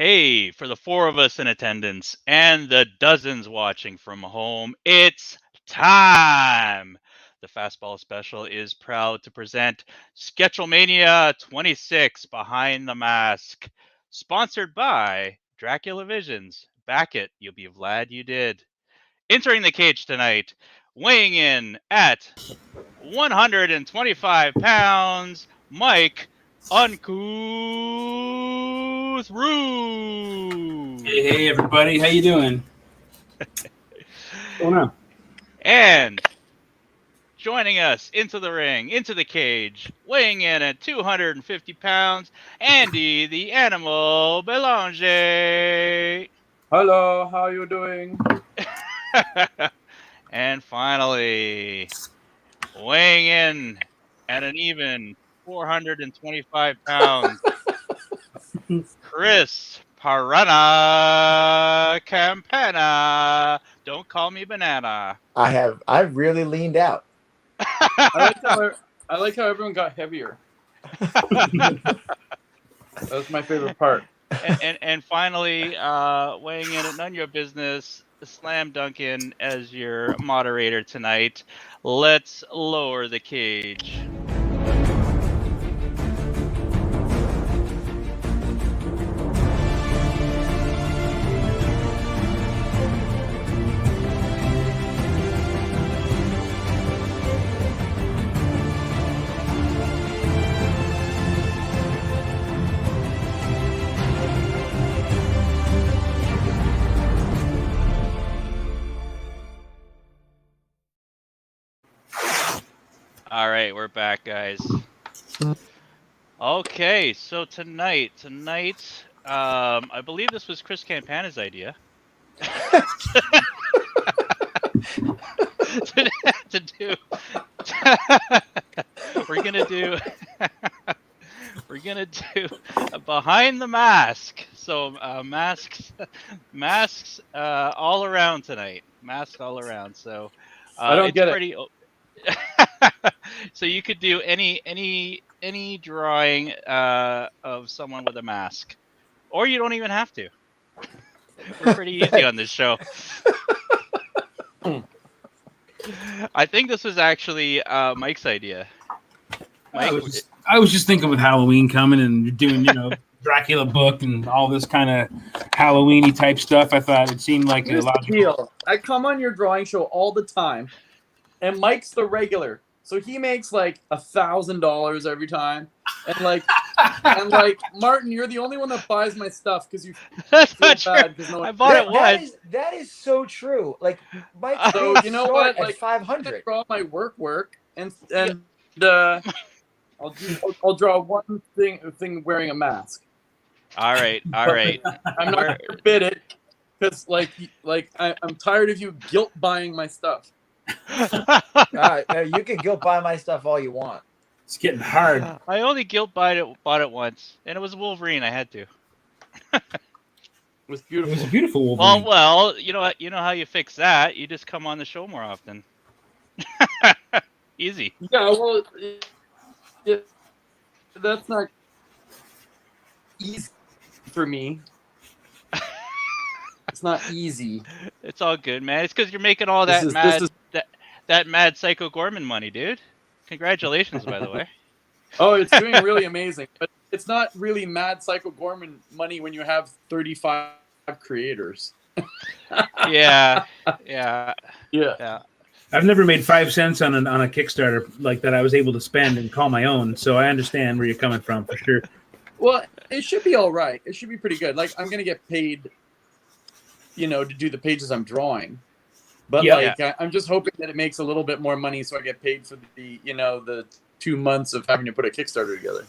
Hey, for the four of us in attendance and the dozens watching from home, it's time. The Fastball Special is proud to present Sketchlemania 26 Behind the Mask, sponsored by Dracula Visions. Back it, you'll be glad you did. Entering the cage tonight, weighing in at 125 pounds, Mike Uncouth Hey, Rooth. hey, everybody. How you doing? What's going on? And joining us into the ring, into the cage, weighing in at 250 pounds, Andy the Animal Belanger. Hello, how are you doing? And finally, weighing in at an even 425 pounds, Chris Piranha Campana. Don't call me banana. I've really leaned out. I like how everyone got heavier. That was my favorite part. and finally, weighing in at none of your business, Slam Duncan as your moderator tonight. Let's lower the cage. All right, we're back, guys. Okay, so tonight, I believe this was Chris Campana's idea to do. We're gonna do a behind the mask. So masks all around tonight. Masks all around. So I don't it's get pretty. So you could do any drawing of someone with a mask, or you don't even have to. We're pretty easy on this show. I think this was actually Mike's idea. Mike, I was just thinking with Halloween coming and you're doing, Dracula book and all this kind of Halloween-y type stuff. I thought it seemed like a Here's the logical. deal. I come on your drawing show all the time, and Mike's the regular. So he makes like $1,000 every time. And like Martin, you're the only one that buys my stuff because you that's feel not true. bad because no one I bought it once. That is so true. Like Mike, So you know what? At Like 500. draw my work, and I'll draw one thing wearing a mask. All right. I'm not gonna forbid it because I'm tired of you guilt buying my stuff. You can guilt buy my stuff all you want. It's getting hard. I only bought it once, and it was Wolverine. I had to. It was beautiful. It was a beautiful Wolverine. Well, you know how you fix that? You just come on the show more often. Easy. Yeah, well, that's not easy for me. It's not easy. It's all good, man. It's because you're making all that mad Psycho Gorman money, dude. Congratulations, by the way. Oh, it's doing really amazing. But it's not really mad Psycho Gorman money when you have 35 creators. Yeah. I've never made 5 cents on a Kickstarter like that I was able to spend and call my own, so I understand where you're coming from for sure. Well, it should be all right. It should be pretty good. Like, I'm going to get paid, to do the pages I'm drawing. But, I'm just hoping that it makes a little bit more money so I get paid for the 2 months of having to put a Kickstarter together.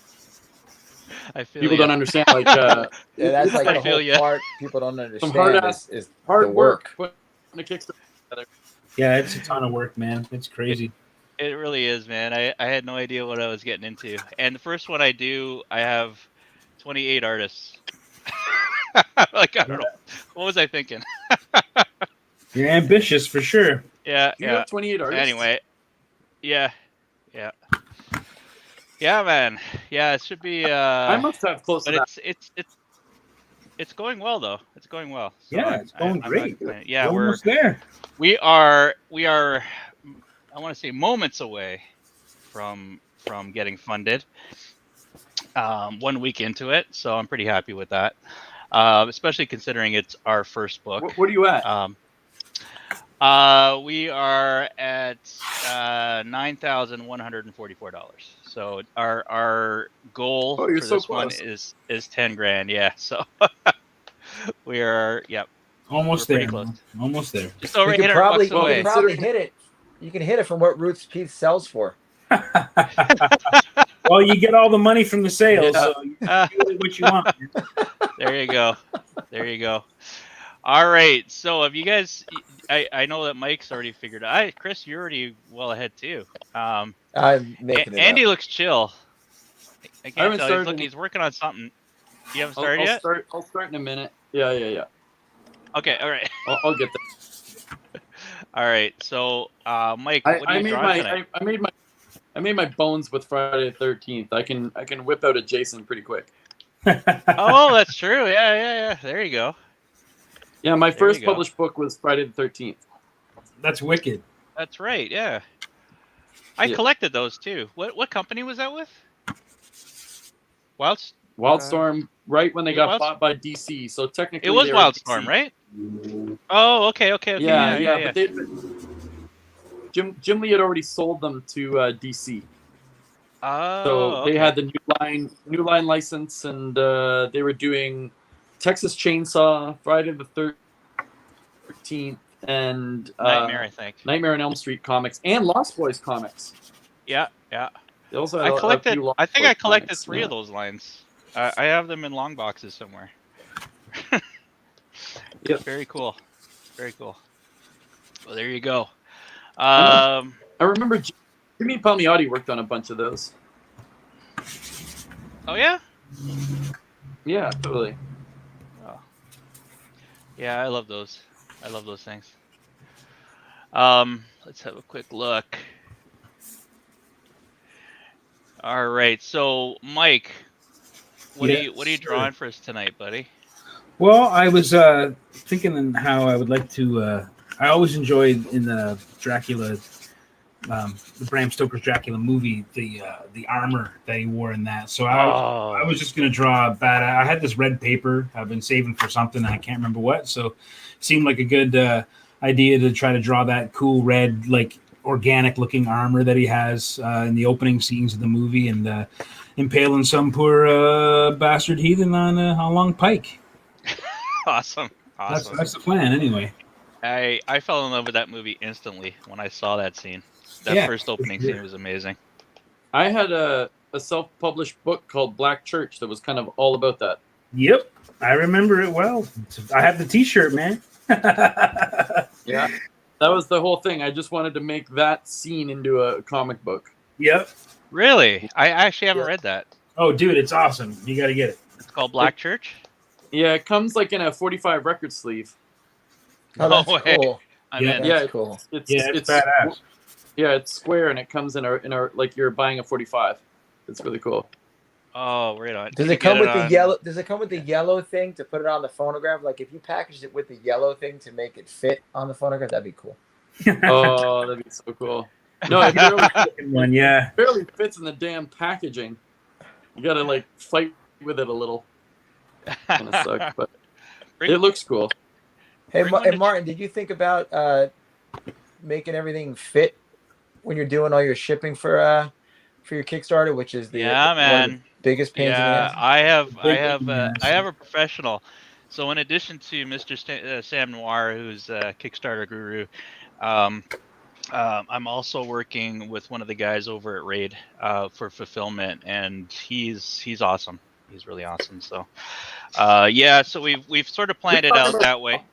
I feel people don't understand. Like, that's like the whole part people don't understand is hard work putting a Kickstarter together. Yeah, it's a ton of work, man. It's crazy. It really is, man. I had no idea what I was getting into. And the first one I do, I have 28 artists. Like, I don't know. What was I thinking? You're ambitious for sure. Yeah. You have 28 artists? Anyway. Yeah. Yeah, man. Yeah, it should be I must have close to that. It's it's going well though. It's going well. So Yeah, it's going great. Yeah, we're almost there. We are. I want to say moments away from getting funded. 1 week into it, so I'm pretty happy with that. Especially considering it's our first book. What are you at? We are at $9,144. So our goal for this one is $10,000. Yeah, so we are. Yep. Almost there. Close. Almost there. Just over $800 away. You can probably hit it. You can hit it from what Rooth's piece sells for. Well, you get all the money from the sales, so you do what you want. There you go. There you go. All right. So have you guys? I know that Mike's already figured out. Chris, you're already well ahead too. I'm making it Andy up. looks chill. I can't tell. He's working on something. You haven't started yet? I'll start in a minute. Yeah. Okay. All right. I'll get there. All right. So, Mike, what are you drawing tonight? I made my bones with Friday the 13th. I can whip out a Jason pretty quick. Oh, that's true. Yeah. There you go. Yeah, my first published book was Friday the 13th. That's wicked. That's right. Yeah. I collected those too. What company was that with? Wildstorm, right when they got bought by DC. So technically, it was Wildstorm, right? Oh, okay. Yeah. But Jim Lee had already sold them to DC. Oh, so they had the new line license, and they were doing Texas Chainsaw, Friday the 13th, and Nightmare, I think. Nightmare on Elm Street comics and Lost Boys comics. Yeah. They also I collected. I think I collected comics, 3 of those lines. I have them in long boxes somewhere. Yep. Very cool. Well, there you go. I remember Jimmy Palmiotti worked on a bunch of those. Oh yeah. Yeah, totally. Oh. Yeah, I love those. I love those things. Let's have a quick look. All right, so Mike, what are you drawing for us tonight, buddy? Well, I was thinking how I would like to. I always enjoyed in the Dracula, the Bram Stoker's Dracula movie, the armor that he wore in that. So I was just gonna draw a bad. I had this red paper I've been saving for something, and I can't remember what. So it seemed like a good idea to try to draw that cool red, like organic looking armor that he has in the opening scenes of the movie, and impaling some poor bastard heathen on a long pike. Awesome. That's the plan, anyway. I fell in love with that movie instantly when I saw that scene. That first opening scene was amazing. I had a self-published book called Black Church that was kind of all about that. Yep, I remember it well. I have the T-shirt, man. Yeah, that was the whole thing. I just wanted to make that scene into a comic book. Yep. Really? I actually haven't read that. Oh, dude, it's awesome. You got to get it. It's called Black Church? Yeah, it comes like in a 45 record sleeve. Oh, that's cool. That's cool. It's badass. Yeah, it's square and it comes in a like you're buying a 45. It's really cool. Oh, right on. Does it come with the yellow? Does it come with the yellow thing to put it on the phonograph? Like if you packaged it with the yellow thing to make it fit on the phonograph, that'd be cool. Oh, that'd be so cool. No, it barely fits in the damn packaging. You gotta like fight with it a little. Kind of sucks, but it looks cool. Hey, Martin, did you think about making everything fit when you're doing all your shipping for your Kickstarter, which is the one of the biggest pains in the ass? I have a professional. So in addition to Mr. Sam Noir, who's a Kickstarter guru, I'm also working with one of the guys over at Raid for fulfillment, and he's awesome. He's really awesome. So so we've sort of planned it out that way.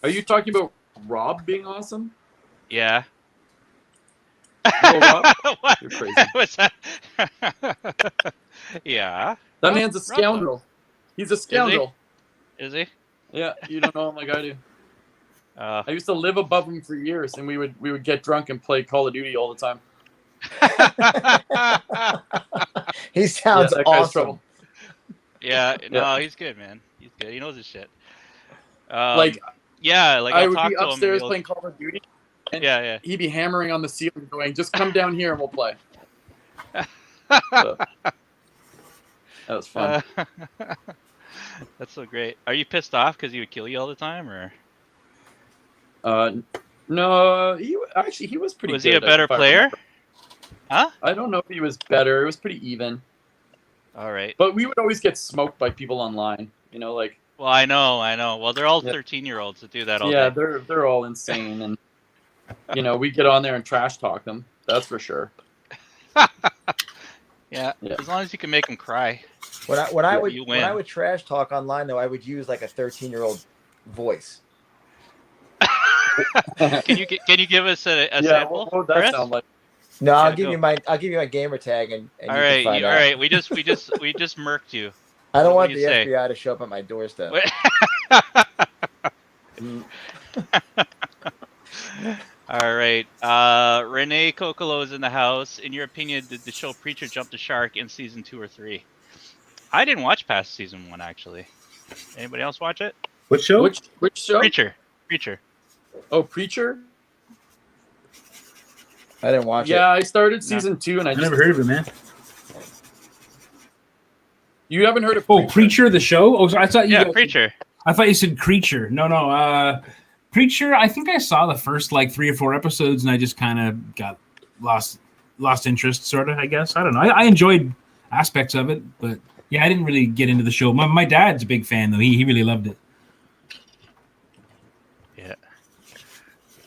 Are you talking about Rob being awesome? Yeah. Rob? You're crazy. What's that? Yeah. That man's a scoundrel. He's a scoundrel. Is he? Yeah, you don't know him like I do. I used to live above him for years, and we would get drunk and play Call of Duty all the time. He sounds awesome. Yeah, no, he's good, man. He's good. He knows his shit. Like, yeah, like I I'll would talk be to him. upstairs playing Call of Duty, and yeah. he'd be hammering on the ceiling, going, "Just come down here and we'll play." So, that was fun. That's so great. Are you pissed off because he would kill you all the time, or? No, he was pretty. Was good, he a better player? Huh? I don't know if he was better. It was pretty even. All right. But we would always get smoked by people online. You know, like. Well, I know. Well, they're all 13-year-olds that do that all day. Yeah, they're all insane, and you know, we get on there and trash talk them. That's for sure. Yeah, as long as you can make them cry. When I would trash talk online, though, I would use like a 13-year-old voice. Can you give us a sample? What would that sound like? No, I'll give you my gamer tag and all you right, can find out. All right. We just murked you. I don't want the FBI to show up at my doorstep. All right. Renee Kokolo is in the house. In your opinion, did the show Preacher jump the shark in season 2 or 3? I didn't watch past season 1, actually. Anybody else watch it? What show? Which show? Preacher. Oh, Preacher? I didn't watch it. Yeah, I started season 2 and I never heard of it, man. You haven't heard of Preacher? Oh, Preacher, the show? Oh, I thought you. Yeah, Preacher. I thought you said Creature. No. Preacher. I think I saw the first like 3 or 4 episodes, and I just kind of got lost interest, sort of. I guess I don't know. I enjoyed aspects of it, but yeah, I didn't really get into the show. My dad's a big fan, though. He really loved it. Yeah.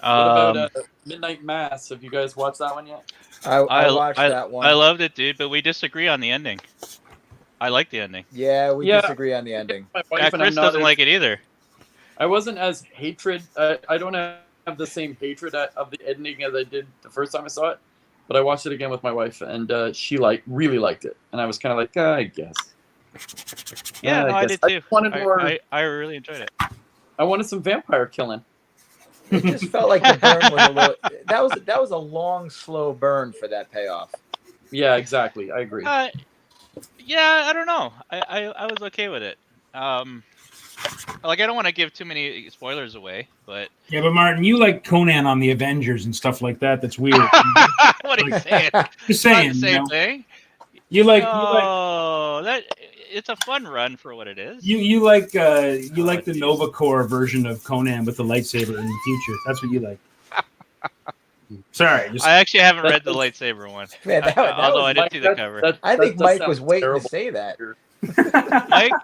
What about Midnight Mass? Have you guys watched that one yet? I watched that one. I loved it, dude, but we disagree on the ending. I like the ending. Yeah, we disagree on the ending. Chris doesn't like it either. I wasn't as hatred. I don't have the same hatred of the ending as I did the first time I saw it, but I watched it again with my wife, and she really liked it, and I was kind of like, I guess. Yeah, I did too. I really enjoyed it. I wanted some vampire killing. It just felt like the burn was a little. That was a long, slow burn for that payoff. Yeah, exactly. I agree. Yeah, I don't know. I was okay with it. Like, I don't want to give too many spoilers away, but yeah, but Martin, you like Conan on the Avengers and stuff like that. That's weird. What are you saying? Just saying, not the same thing. You like that. It's a fun run for what it is. You like the Nova Corps version of Conan with the lightsaber in the future. That's what you like. Sorry, I actually haven't read the lightsaber one. Man, although I did see the cover. I think Mike was waiting to say that.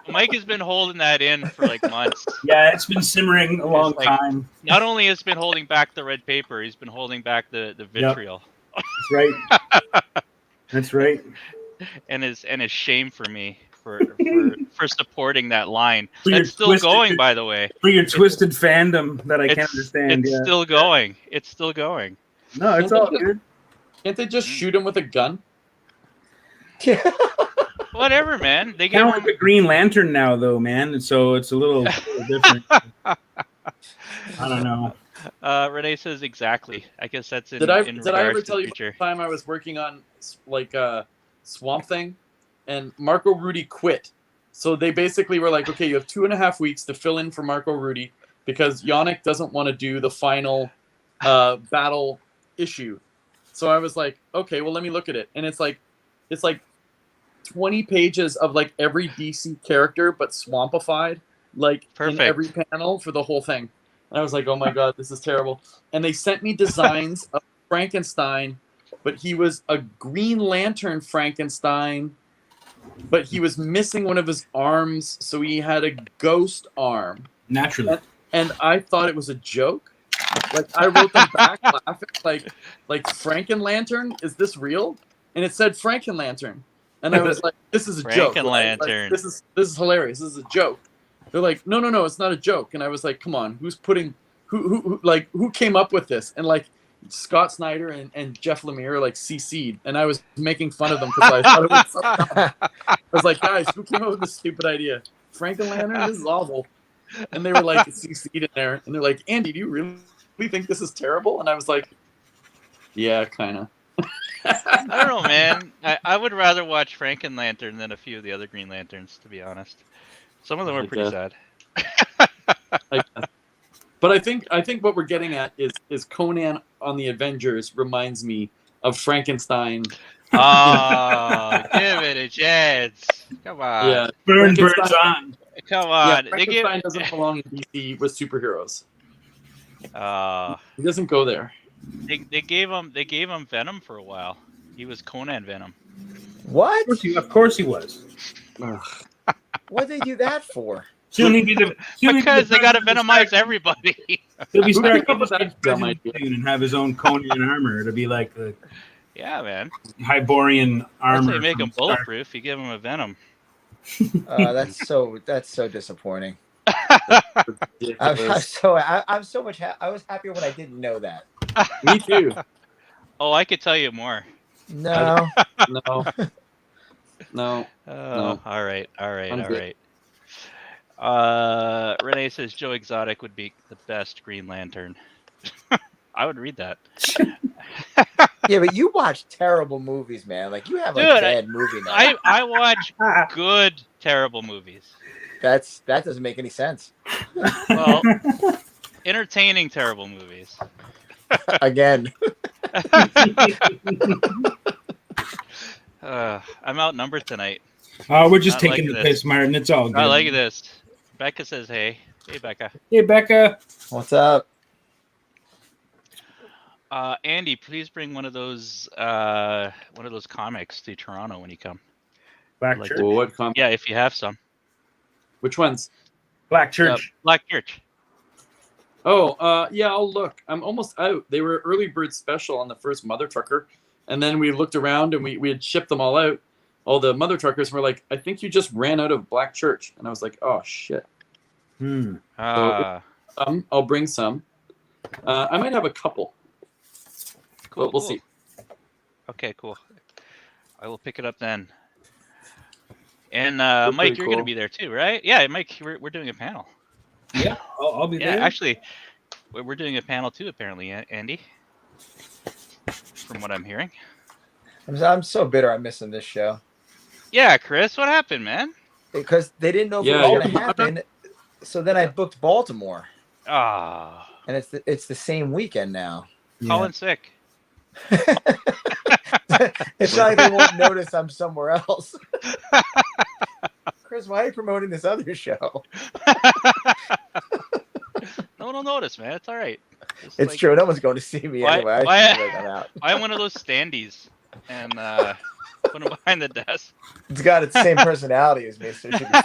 Mike has been holding that in for like months. Yeah, it's been simmering a long time. Not only has been holding back the red paper, he's been holding back the vitriol. Yep. That's right. That's right. And his shame for me for supporting that line. It's still going, by the way. For your twisted fandom that I can't understand. It's still going. It's still going. No, it's all good. Can't they just shoot him with a gun? Yeah. Whatever, man. They get kind of like a Green Lantern now, though, man. So it's a little different. I don't know. Renee says exactly. I guess that's in. Did I in ever tell you the time I was working on like Swamp Thing, and Marco Rudy quit? So they basically were like, okay, you have 2.5 weeks to fill in for Marco Rudy because Yannick doesn't want to do the final battle issue. So I was like, okay, well, let me look at it, and it's like 20 pages of like every DC character but swampified, like perfect. In every panel for the whole thing. And I was like, oh my god, this is terrible. And they sent me designs of Frankenstein, but he was a Green Lantern Frankenstein, but he was missing one of his arms, so he had a ghost arm. Naturally. And I thought it was a joke. Like I wrote them back laughing, like Franken-Lantern, is this real? And it said Franken-Lantern. And I was like, this is a joke. Franken-Lantern. Like, this is hilarious. This is a joke. They're like, no, it's not a joke. And I was like, come on, who came up with this? And like Scott Snyder and Jeff Lemire like CC'd, and I was making fun of them because I thought it was so dumb. I was like, guys, who came up with this stupid idea? Franken-Lantern, this is awful. And they were like CC'd in there, and they're like, Andy, do you really think this is terrible? And I was like, yeah, kind of. I don't know, man. I would rather watch Franken Lantern than a few of the other Green Lanterns, to be honest. Some of them are pretty sad. But I think what we're getting at is Conan on the Avengers reminds me of Frankenstein. Oh, give it a chance. Come on. Yeah, Burns on. Come on. Yeah, Frankenstein doesn't belong in DC with superheroes. He doesn't go there. They gave him Venom for a while. He was Conan Venom. What? Of course he was. What'd they do that for? Because they got to venomize everybody. He'll be starting and have his own Conan armor to be like the man. Hyborian armor. They make him bulletproof. You give him a Venom. That's so disappointing. I was happier when I didn't know that. Me too. Oh, I could tell you more. No. No. All right. Renee says Joe Exotic would be the best Green Lantern. I would read that. Yeah, but you watch terrible movies, man. Like you have a bad movie now. I watch good terrible movies. That doesn't make any sense. Well, entertaining terrible movies. Again. I'm outnumbered tonight. We're just taking the piss, Martin. It's all good. I like this. Becca says, "Hey, Becca." Hey, Becca. What's up? Andy, please bring one of those comics to Toronto when you come. Black Church. Well, what comic? Yeah, if you have some. Which ones? Black Church. Black Church. Oh, yeah, I'll look. I'm almost out. They were early bird special on the first Mother Trucker, and then we looked around and we had shipped them all out. All the Mother Truckers were like, I think you just ran out of Black Church. And I was like, oh, shit. So, I'll bring some. I might have a couple. Cool. But we'll see. Okay, cool. I will pick it up then. And Mike, you're going to be there too, right? Yeah, Mike, we're doing a panel. Yeah, I'll be there. Yeah, actually, we're doing a panel too, apparently, Andy. From what I'm hearing. I'm so bitter I'm missing this show. Yeah, Chris, what happened, man? Because they didn't know if it was going to happen. So then I booked Baltimore. Ah. And it's the same weekend now. Calling sick. It's not like they won't notice I'm somewhere else. Chris, why are you promoting this other show? No one will notice, man. It's all right. It's true. No one's going to see me anyway. I'm one of those standees and put them behind the desk. It's got its same personality as me, so it should be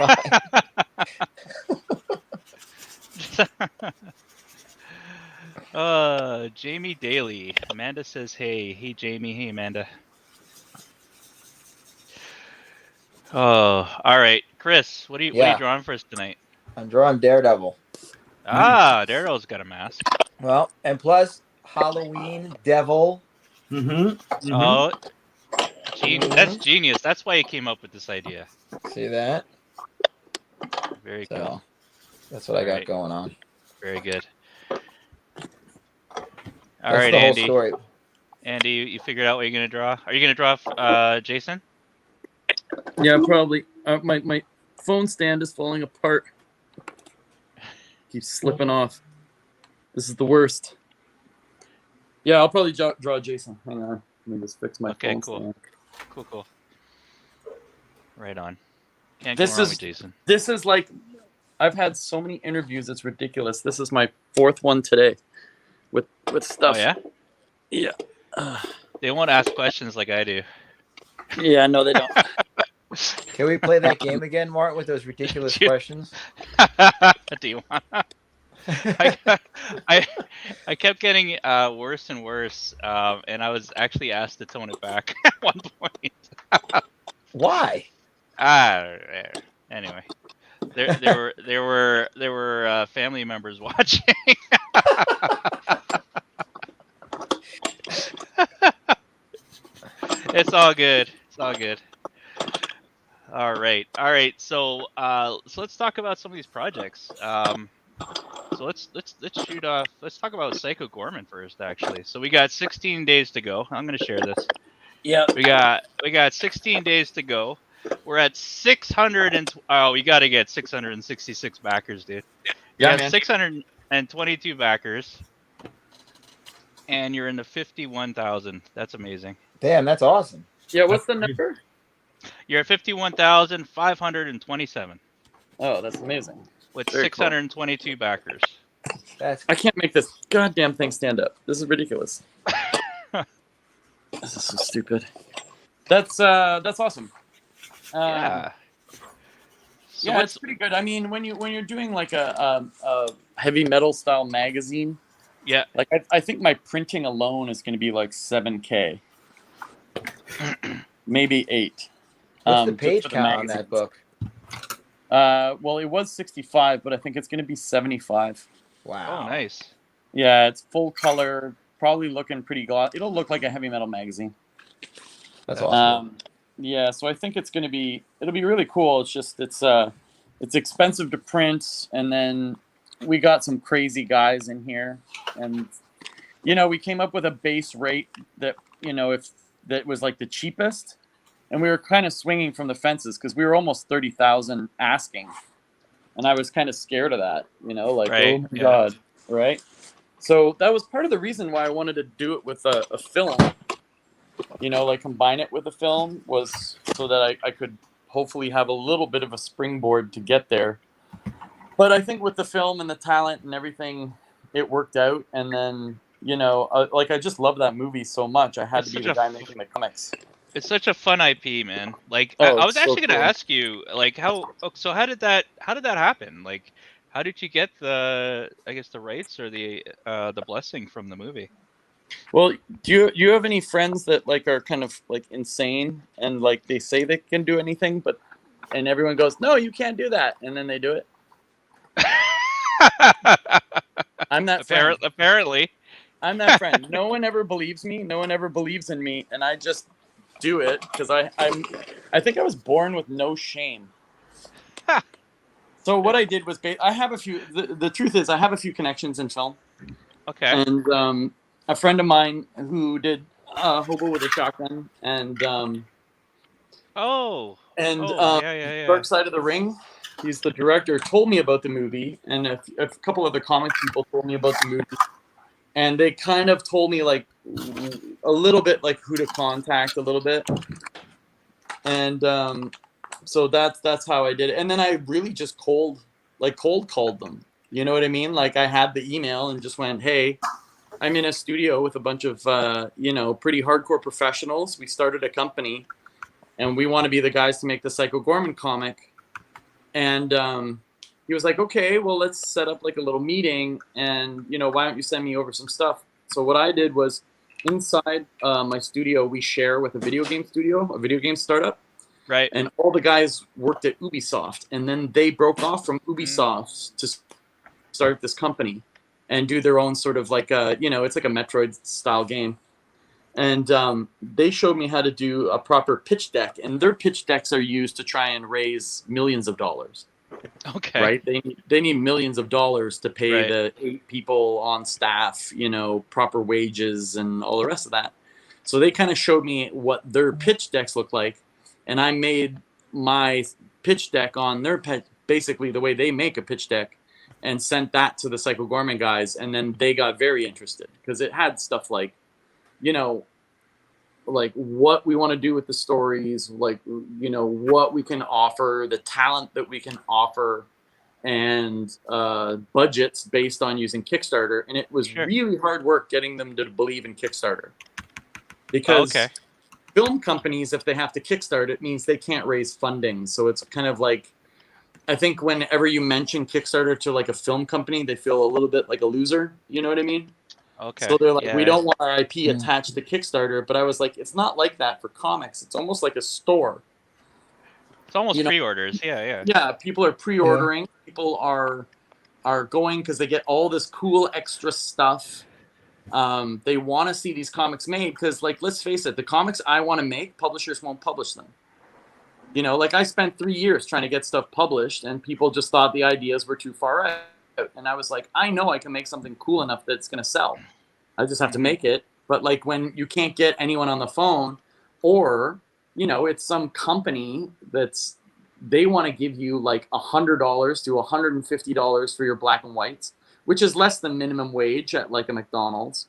fine. Jamie Daly. Amanda says, hey, Jamie. Hey, Amanda. Oh, all right. Chris, what are you drawing for us tonight? I'm drawing Daredevil. Daredevil's got a mask. Well, and plus Halloween, Devil. Mm-hmm. Oh, that's genius. That's why he came up with this idea. See that? Very cool. That's what I got going on. Very good. All right, the Andy. Whole story. Andy, you figured out what you're going to draw? Are you going to draw Jason? Yeah, probably. My phone stand is falling apart. Keeps slipping off. This is the worst. Yeah, I'll probably draw Jason. Hang on. Let me just fix my phone stand. Cool. Right on. Can't go wrong with Jason. This is like, I've had so many interviews, it's ridiculous. This is my fourth one today with stuff. Oh, yeah? Yeah. They won't ask questions like I do. Yeah, no, they don't. Can we play that game again, Martin, with those ridiculous questions? Do you want? I kept getting worse and worse, and I was actually asked to tone it back at one point. Why? Anyway, there were family members watching. It's all good. All right. So let's talk about some of these projects. So let's shoot off. Let's talk about Psycho Gorman first, actually. So we got 16 days to go. I'm going to share this. Yeah. We got 16 days to go. We're at 600 and we got to get 666 backers, dude. We have 622 backers, and you're in the 51,000. That's amazing. Damn, that's awesome. Yeah, what's the number? You're at 51,527. Oh, that's amazing. With Very 622 cool. backers. I can't make this goddamn thing stand up. This is ridiculous. This is so stupid. That's awesome. Yeah. So yeah, it's pretty good. I mean, when you're doing like a heavy metal style magazine, yeah, like I think my printing alone is going to be like $7,000, maybe $8,000. What's the page count on that book? Well, it was 65, but I think it's going to be 75. Wow. Oh, nice. Yeah, it's full color, probably looking pretty glossy. It'll look like a heavy metal magazine. That's awesome. Yeah, so I think it'll be really cool. It's just it's expensive to print, and then we got some crazy guys in here, and we came up with a base rate that if that was like the cheapest, and we were kind of swinging from the fences because we were almost 30,000 asking, and I was kind of scared of that, like right. Oh my god, right? So that was part of the reason why I wanted to do it with a film. Like combine it with a film was so that I could hopefully have a little bit of a springboard to get there. But I think with the film and the talent and everything, it worked out. And then, like I just love that movie so much. I had to be the guy making the comics. It's such a fun IP, man. Like I was actually going to ask you, like how did that happen? Like how did you get the rights or the blessing from the movie? Well, do you have any friends that like are kind of like insane and like they say they can do anything, and everyone goes, no, you can't do that, and then they do it? I'm that friend. Apparently. I'm that friend. No one ever believes me. No one ever believes in me, and I just do it because I think I was born with no shame. So what I did was I have a few. The truth is, I have a few connections in film. Okay. And a friend of mine who did Hobo with a Shotgun and Dark Side of the Ring. He's the director. Told me about the movie, and a couple other comic people told me about the movie, and they kind of told me like a little bit like who to contact a little bit, and so that's how I did it. And then I really just cold called them. You know what I mean? Like I had the email and just went, hey, I'm in a studio with a bunch of, pretty hardcore professionals. We started a company, and we want to be the guys to make the Psycho Gorman comic. And he was like, okay, well, let's set up like a little meeting, and, why don't you send me over some stuff? So what I did was inside my studio, we share with a video game studio, a video game startup. Right. And all the guys worked at Ubisoft, and then they broke off from Ubisoft to start this company and do their own sort of like it's like a Metroid style game. And they showed me how to do a proper pitch deck, and their pitch decks are used to try and raise millions of dollars. Okay. Right? They need millions of dollars to pay the 8 people on staff, proper wages and all the rest of that. So they kind of showed me what their pitch decks look like, and I made my pitch deck on their basically the way they make a pitch deck, and sent that to the Psycho Gorman guys, and then they got very interested because it had stuff like, like what we want to do with the stories, like, what we can offer, the talent that we can offer, and budgets based on using Kickstarter. And it was really hard work getting them to believe in Kickstarter. Because film companies, if they have to Kickstart, it means they can't raise funding. So it's kind of like, I think whenever you mention Kickstarter to like a film company, they feel a little bit like a loser. You know what I mean? Okay. So they're like, we don't want our IP attached to Kickstarter. But I was like, it's not like that for comics. It's almost like a store. It's almost pre-orders. Yeah. Yeah, people are pre-ordering. Yeah. People are going because they get all this cool extra stuff. They want to see these comics made because, like, let's face it, the comics I want to make, publishers won't publish them. Like I spent 3 years trying to get stuff published, and people just thought the ideas were too far out. And I was like, I know I can make something cool enough that's going to sell. I just have to make it. But like when you can't get anyone on the phone, or, you know, it's some company they want to give you like $100 to $150 for your black and whites, which is less than minimum wage at like a McDonald's,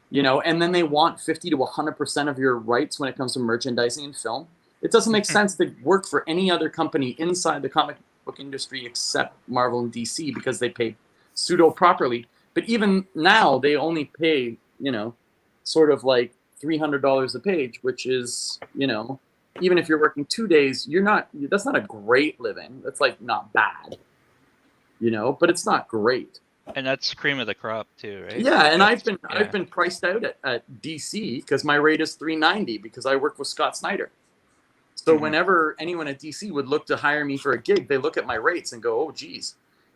you know, and then they want 50 to 100% of your rights when it comes to merchandising and film. It doesn't make sense to work for any other company inside the comic book industry except Marvel and DC, because they pay pseudo properly. But even now they only pay, you know, sort of like $300 a page, which is, you know, even if you're working 2 days, that's not a great living. That's like not bad, you know, but it's not great. And that's cream of the crop too, right? Yeah, and I've been priced out at DC because my rate is $390 because I work with Scott Snyder. So whenever anyone at DC would look to hire me for a gig, they look at my rates and go, "Oh, geez,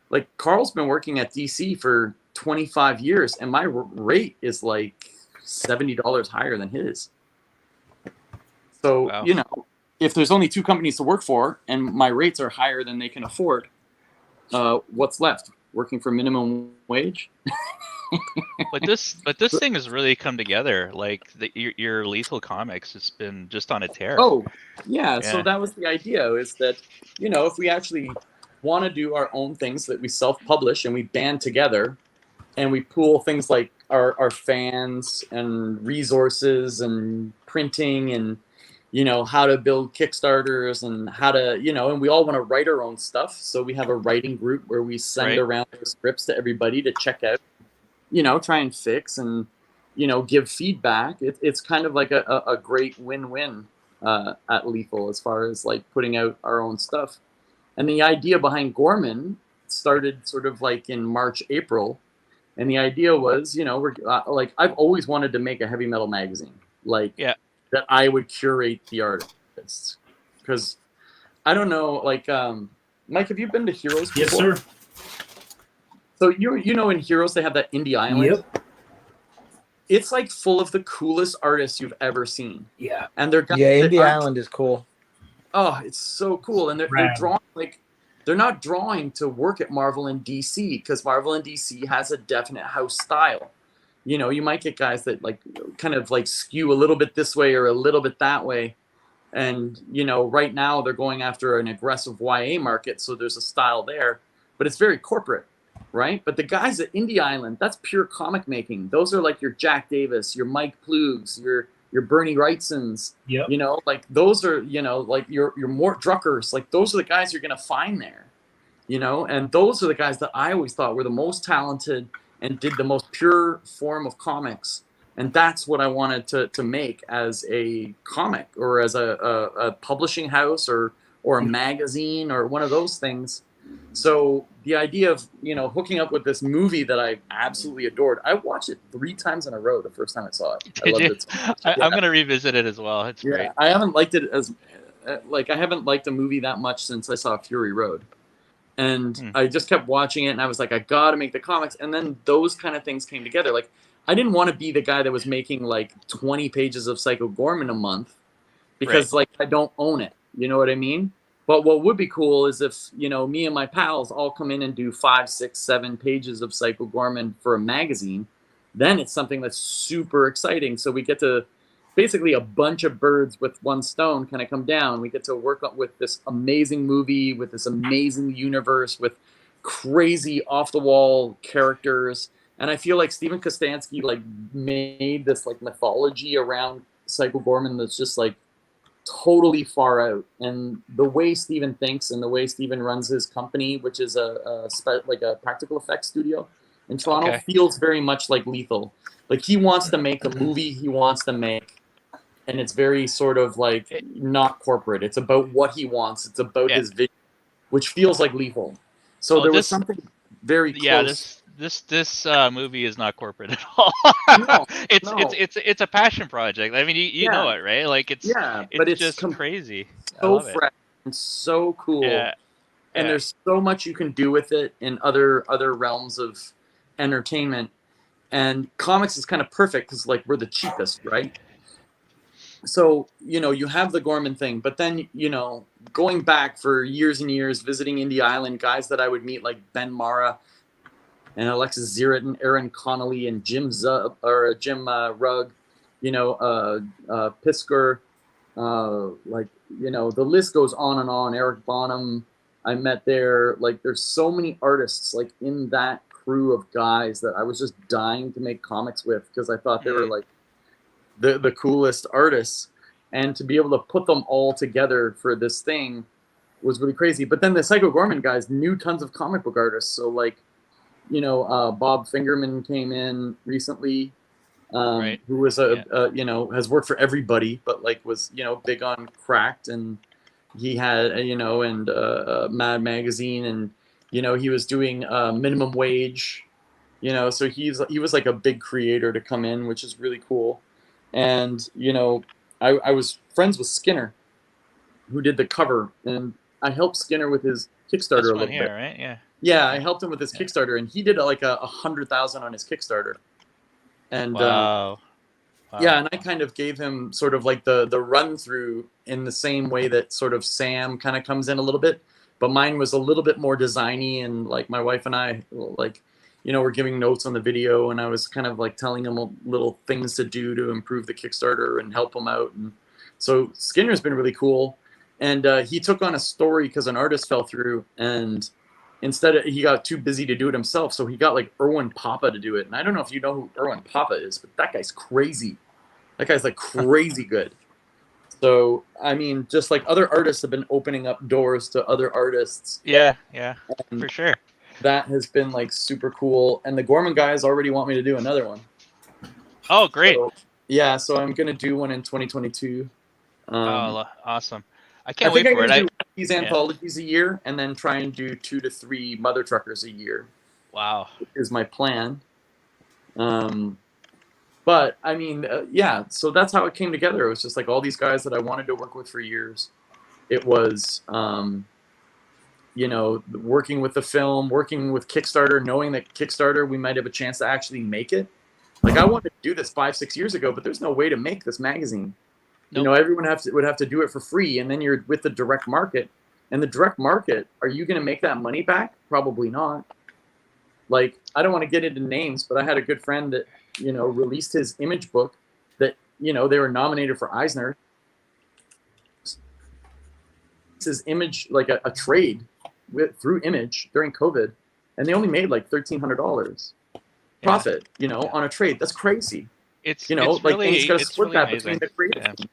like Carl's been working at DC for 25 years, and my rate is like $70 higher than his." So, wow. You know, if there's only 2 companies to work for and my rates are higher than they can afford, what's left? Working for minimum wage? But this thing has really come together. Like your Lethal Comics, it's been just on a tear. Oh, yeah. So that was the idea, is that, you know, if we actually want to do our own things that we self-publish and we band together and we pool things like our fans and resources and printing and, you know, how to build Kickstarters and how to, you know, and we all want to write our own stuff. So we have a writing group where we send around our scripts to everybody to check out, you know, try and fix and, you know, give feedback. It's kind of like a great win-win at Lethal as far as like putting out our own stuff. And the idea behind Gorman started sort of like in March, April. And the idea was, you know, we're like, I've always wanted to make a heavy metal magazine. Like, that I would curate the artists, because I don't know, like, Mike, have you been to Heroes before? Yes, sir. So you know in Heroes they have that Indie Island. Yep. It's like full of the coolest artists you've ever seen. Yeah. And they're Indie Island is cool. Oh, it's so cool, and they're drawing like they're not drawing to work at Marvel and DC, because Marvel and DC has a definite house style. You know, you might get guys that like kind of like skew a little bit this way or a little bit that way. And, you know, right now they're going after an aggressive YA market. So there's a style there, but it's very corporate, right? But the guys at Indie Island, that's pure comic making. Those are like your Jack Davis, your Mike Plugs, your Bernie Wrightsons, you know, like those are, you know, like your Mort Druckers, like those are the guys you're going to find there, you know, and those are the guys that I always thought were the most talented and did the most pure form of comics. And that's what I wanted to make as a comic or as a publishing house or a magazine or one of those things. So the idea of, you know, hooking up with this movie that I absolutely adored. I watched it 3 times in a row the first time I saw it. I loved it so much. I'm going to revisit it as well. It's great. I haven't liked it as, like, I haven't liked a movie that much since I saw Fury Road. And I just kept watching it, and I was like, I got to make the comics. And then those kind of things came together. Like, I didn't want to be the guy that was making, like, 20 pages of Psycho Gorman a month because, like, I don't own it. You know what I mean? But what would be cool is if, you know, me and my pals all come in and do 5, 6, 7 pages of Psycho Gorman for a magazine. Then it's something that's super exciting. So we get to basically a bunch of birds with one stone kind of come down. We get to work up with this amazing movie, with this amazing universe, with crazy off-the-wall characters. And I feel like Stephen Kostansky like made this like mythology around Psycho Gorman that's just like totally far out. And the way Stephen thinks and the way Stephen runs his company, which is a practical effects studio in Toronto, feels very much like Lethal. Like he wants to make the movie he wants to make. And it's very sort of like not corporate. It's about what he wants. It's about his vision, which feels like Lethal. So there was something very close. Yeah, this movie is not corporate at all. No, it's a passion project. I mean, you know it, right? Like it's just crazy. So fresh and so cool. Yeah. And there's so much you can do with it in other realms of entertainment. And comics is kind of perfect because like we're the cheapest, right? So, you know, you have the Gorman thing, but then, you know, going back for years and years, visiting Indie Island, guys that I would meet like Ben Mara and Alexis Zirrett and Aaron Connolly and Jim Rugg, you know, Pisker, like, you know, the list goes on and on. Eric Bonham, I met there. Like, there's so many artists like in that crew of guys that I was just dying to make comics with because I thought they were like the coolest artists, and to be able to put them all together for this thing was really crazy. But then the Psycho Gorman guys knew tons of comic book artists. So like, you know, Bob Fingerman came in recently, who was you know, has worked for everybody, but like was, you know, big on Cracked, and he had, you know, and Mad Magazine, and, you know, he was doing Minimum Wage, you know, so he was like a big creator to come in, which is really cool. And, you know, I was friends with Skinner, who did the cover, and I helped Skinner with his Kickstarter a little bit. Right? Yeah. Yeah, I helped him with his Kickstarter, and he did like 100,000 on his Kickstarter. And wow. Yeah, and I kind of gave him sort of like the run through in the same way that sort of Sam kind of comes in a little bit, but mine was a little bit more designy, and like my wife and I, like, you know, we're giving notes on the video, and I was kind of like telling him little things to do to improve the Kickstarter and help him out. And so Skinner's been really cool, and he took on a story because an artist fell through, and instead he got too busy to do it himself, so he got like Erwin Papa to do it. And I don't know if you know who Erwin Papa is, but that guy's crazy. That guy's like crazy good. So, I mean, just like other artists have been opening up doors to other artists. Yeah, for sure. That has been like super cool. And the Gorman guys already want me to do another one. Oh, great. So, yeah, so I'm going to do one in 2022. Awesome. I can't wait for it. Do these anthologies a year, and then try and do 2 to 3 Mother Truckers a year. Wow. Is my plan. But I mean, yeah, so that's how it came together. It was just like all these guys that I wanted to work with for years. It was, you know, working with the film, working with Kickstarter, knowing that Kickstarter, we might have a chance to actually make it. Like, I wanted to do this 5-6 years ago, but there's no way to make this magazine. Nope. You know, everyone would have to do it for free, and then you're with the direct market. And the direct market, are you going to make that money back? Probably not. Like, I don't want to get into names, but I had a good friend that, you know, released his Image book that, you know, they were nominated for Eisner. It's his Image, like a trade through Image during COVID, and they only made like $1,300 profit, you know, on a trade. That's crazy. It's, you know, it's like, really, and he's got to it's split really that amazing. between the creators.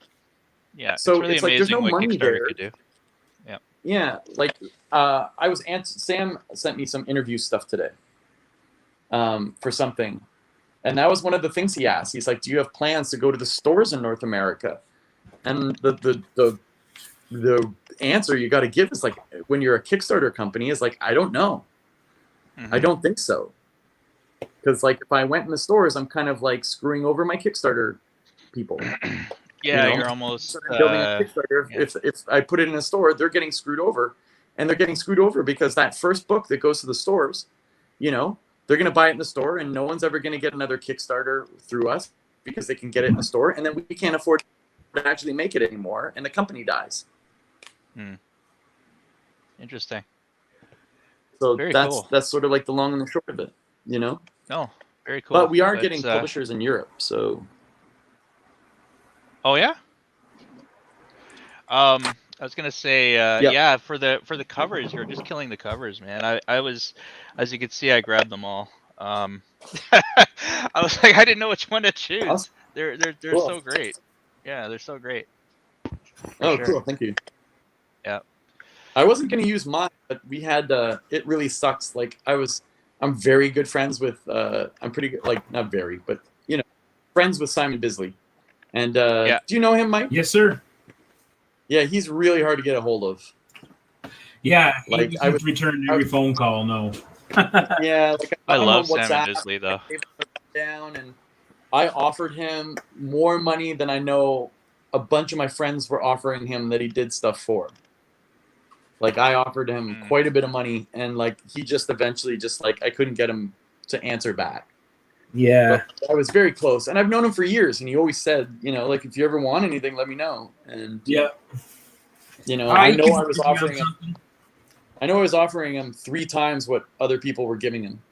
Yeah. So really it's like there's no money there. Could do. Yeah. Yeah, like Sam sent me some interview stuff today for something, and that was one of the things he asked. He's like, "Do you have plans to go to the stores in North America?" And the answer you got to give is like, when you're a Kickstarter company, is like, I don't know. Mm-hmm. I don't think so. Because like, if I went in the stores, I'm kind of like screwing over my Kickstarter people. Yeah, you know? You're almost building a Kickstarter. Yeah. If I put it in a store, they're getting screwed over, and they're getting screwed over because that first book that goes to the stores, you know, they're going to buy it in the store, and no one's ever going to get another Kickstarter through us because they can get it in the store, and then we can't afford to actually make it anymore, and the company dies. Interesting. So very that's cool. That's sort of like the long and the short of it, you know. No, very cool. But we are getting publishers in Europe, so. Oh yeah. I was gonna say, yeah, for the covers, you're just killing the covers, man. I was, as you can see, I grabbed them all. I was like, I didn't know which one to choose. Awesome. They're cool. So great. Yeah, they're so great. Oh, sure. Cool. Thank you. Yeah. I wasn't gonna use mine, but we had. It really sucks. Like I'm very good friends with. I'm pretty good. Like, not very, but you know, friends with Simon Bisley. And do you know him, Mike? Yes, sir. Yeah, he's really hard to get a hold of. Yeah, like I would return every phone call. No. Yeah, like, I love Simon Bisley though. Down, and I offered him more money than I know a bunch of my friends were offering him that he did stuff for. Like, I offered him quite a bit of money, and like he just eventually just like I couldn't get him to answer back. Yeah, but I was very close, and I've known him for years, and he always said, you know, like, if you ever want anything, let me know. And yeah, you know, I know I was offering him 3 times what other people were giving him,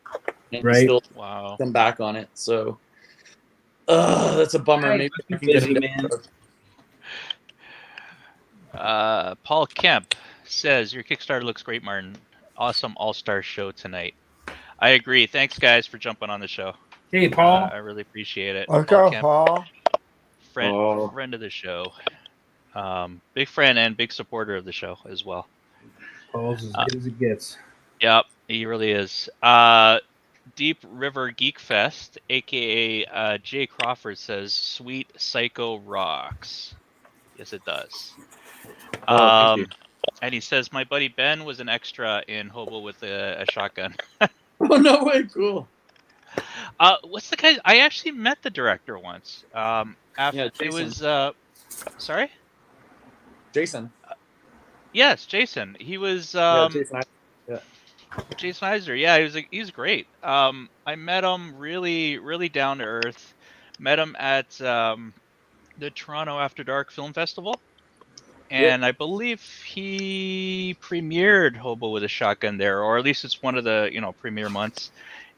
and right? Still come back on it. So, that's a bummer. Maybe I can get him. Paul Kemp says your Kickstarter looks great, Martin. Awesome all-star show tonight. I agree. Thanks, guys, for jumping on the show. Hey, Paul. I really appreciate it. Okay, Paul Kemp, Paul. friend of the show. Big friend and big supporter of the show as well. Paul's as good as it gets. Yep, he really is. Deep River Geek Fest, aka Jay Crawford, says Sweet Psycho rocks. Yes, it does. Thank you. And he says my buddy Ben was an extra in Hobo with a shotgun. Oh, no way, cool. What's the guy? I actually met the director once. After Yeah, it was sorry? Jason. Yes, Jason. He was Jason. Jason Eisner. Yeah, he was great. I met him really down to earth. Met him at the Toronto After Dark Film Festival. And I believe he premiered Hobo with a Shotgun there, or at least it's one of the premiere months.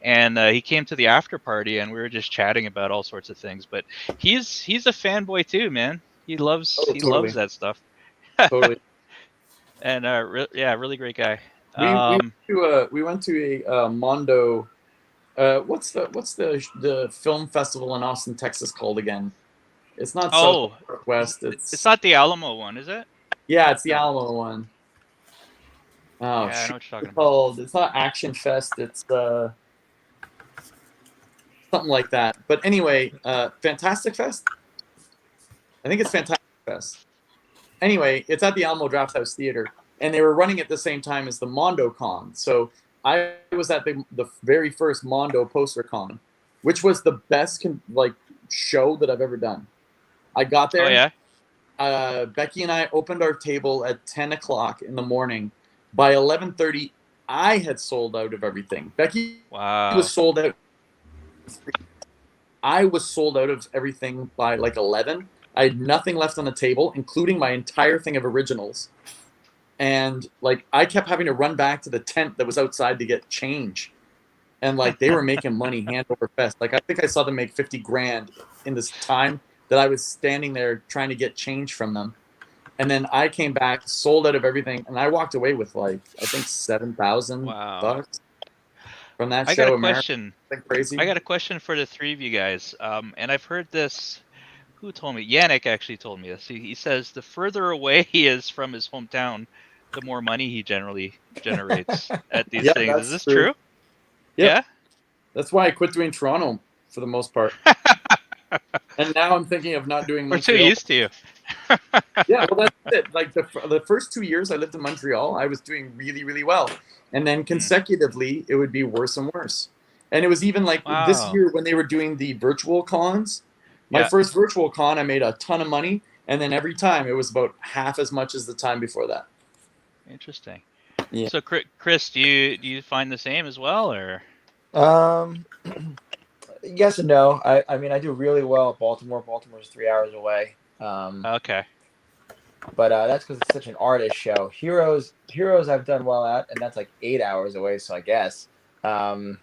And he came to the after party, and we were just chatting about all sorts of things. But he's a fanboy too, man. He loves loves that stuff. Totally. And really great guy. We went to a Mondo. What's the film festival in Austin, Texas called again? It's not Southwest. It's not the Alamo one, is it? Yeah, it's the Alamo one. Oh, yeah, I know what you're talking about. It's not Action Fest. It's something like that. But anyway, Fantastic Fest. I think it's Fantastic Fest. Anyway, it's at the Alamo Drafthouse Theater, and they were running at the same time as the Mondo Con. So I was at the very first Mondo Poster Con, which was the best show that I've ever done. I got there. Oh yeah. Becky and I opened our table at 10 o'clock in the morning. By 11:30, I had sold out of everything. Becky was sold out. I was sold out of everything by 11. I had nothing left on the table, including my entire thing of originals. And I kept having to run back to the tent that was outside to get change. And they were making money hand over fist. I think I saw them make $50,000 in this time that I was standing there trying to get change from them. And then I came back, sold out of everything, and I walked away with I think $7,000 from that show. I got a question. Crazy. I got a question for the three of you guys. And I've heard this. Who told me? Yannick actually told me this. He says the further away he is from his hometown, the more money he generally generates at these things. Is this true? Yeah. That's why I quit doing Toronto for the most part. And now I'm thinking of not doing Montreal. We're too used to you. Yeah, well, that's it. The first 2 years I lived in Montreal, I was doing really, really well. And then consecutively, it would be worse and worse. And it was even this year when they were doing the virtual cons. My first virtual con, I made a ton of money. And then every time, it was about half as much as the time before that. Interesting. Yeah. So, Chris, do you find the same as well, or? Yes and no. I mean, I do really well at Baltimore. Baltimore's 3 hours away. Okay. But that's because it's such an artist show. Heroes I've done well at, and that's 8 hours away, so I guess. But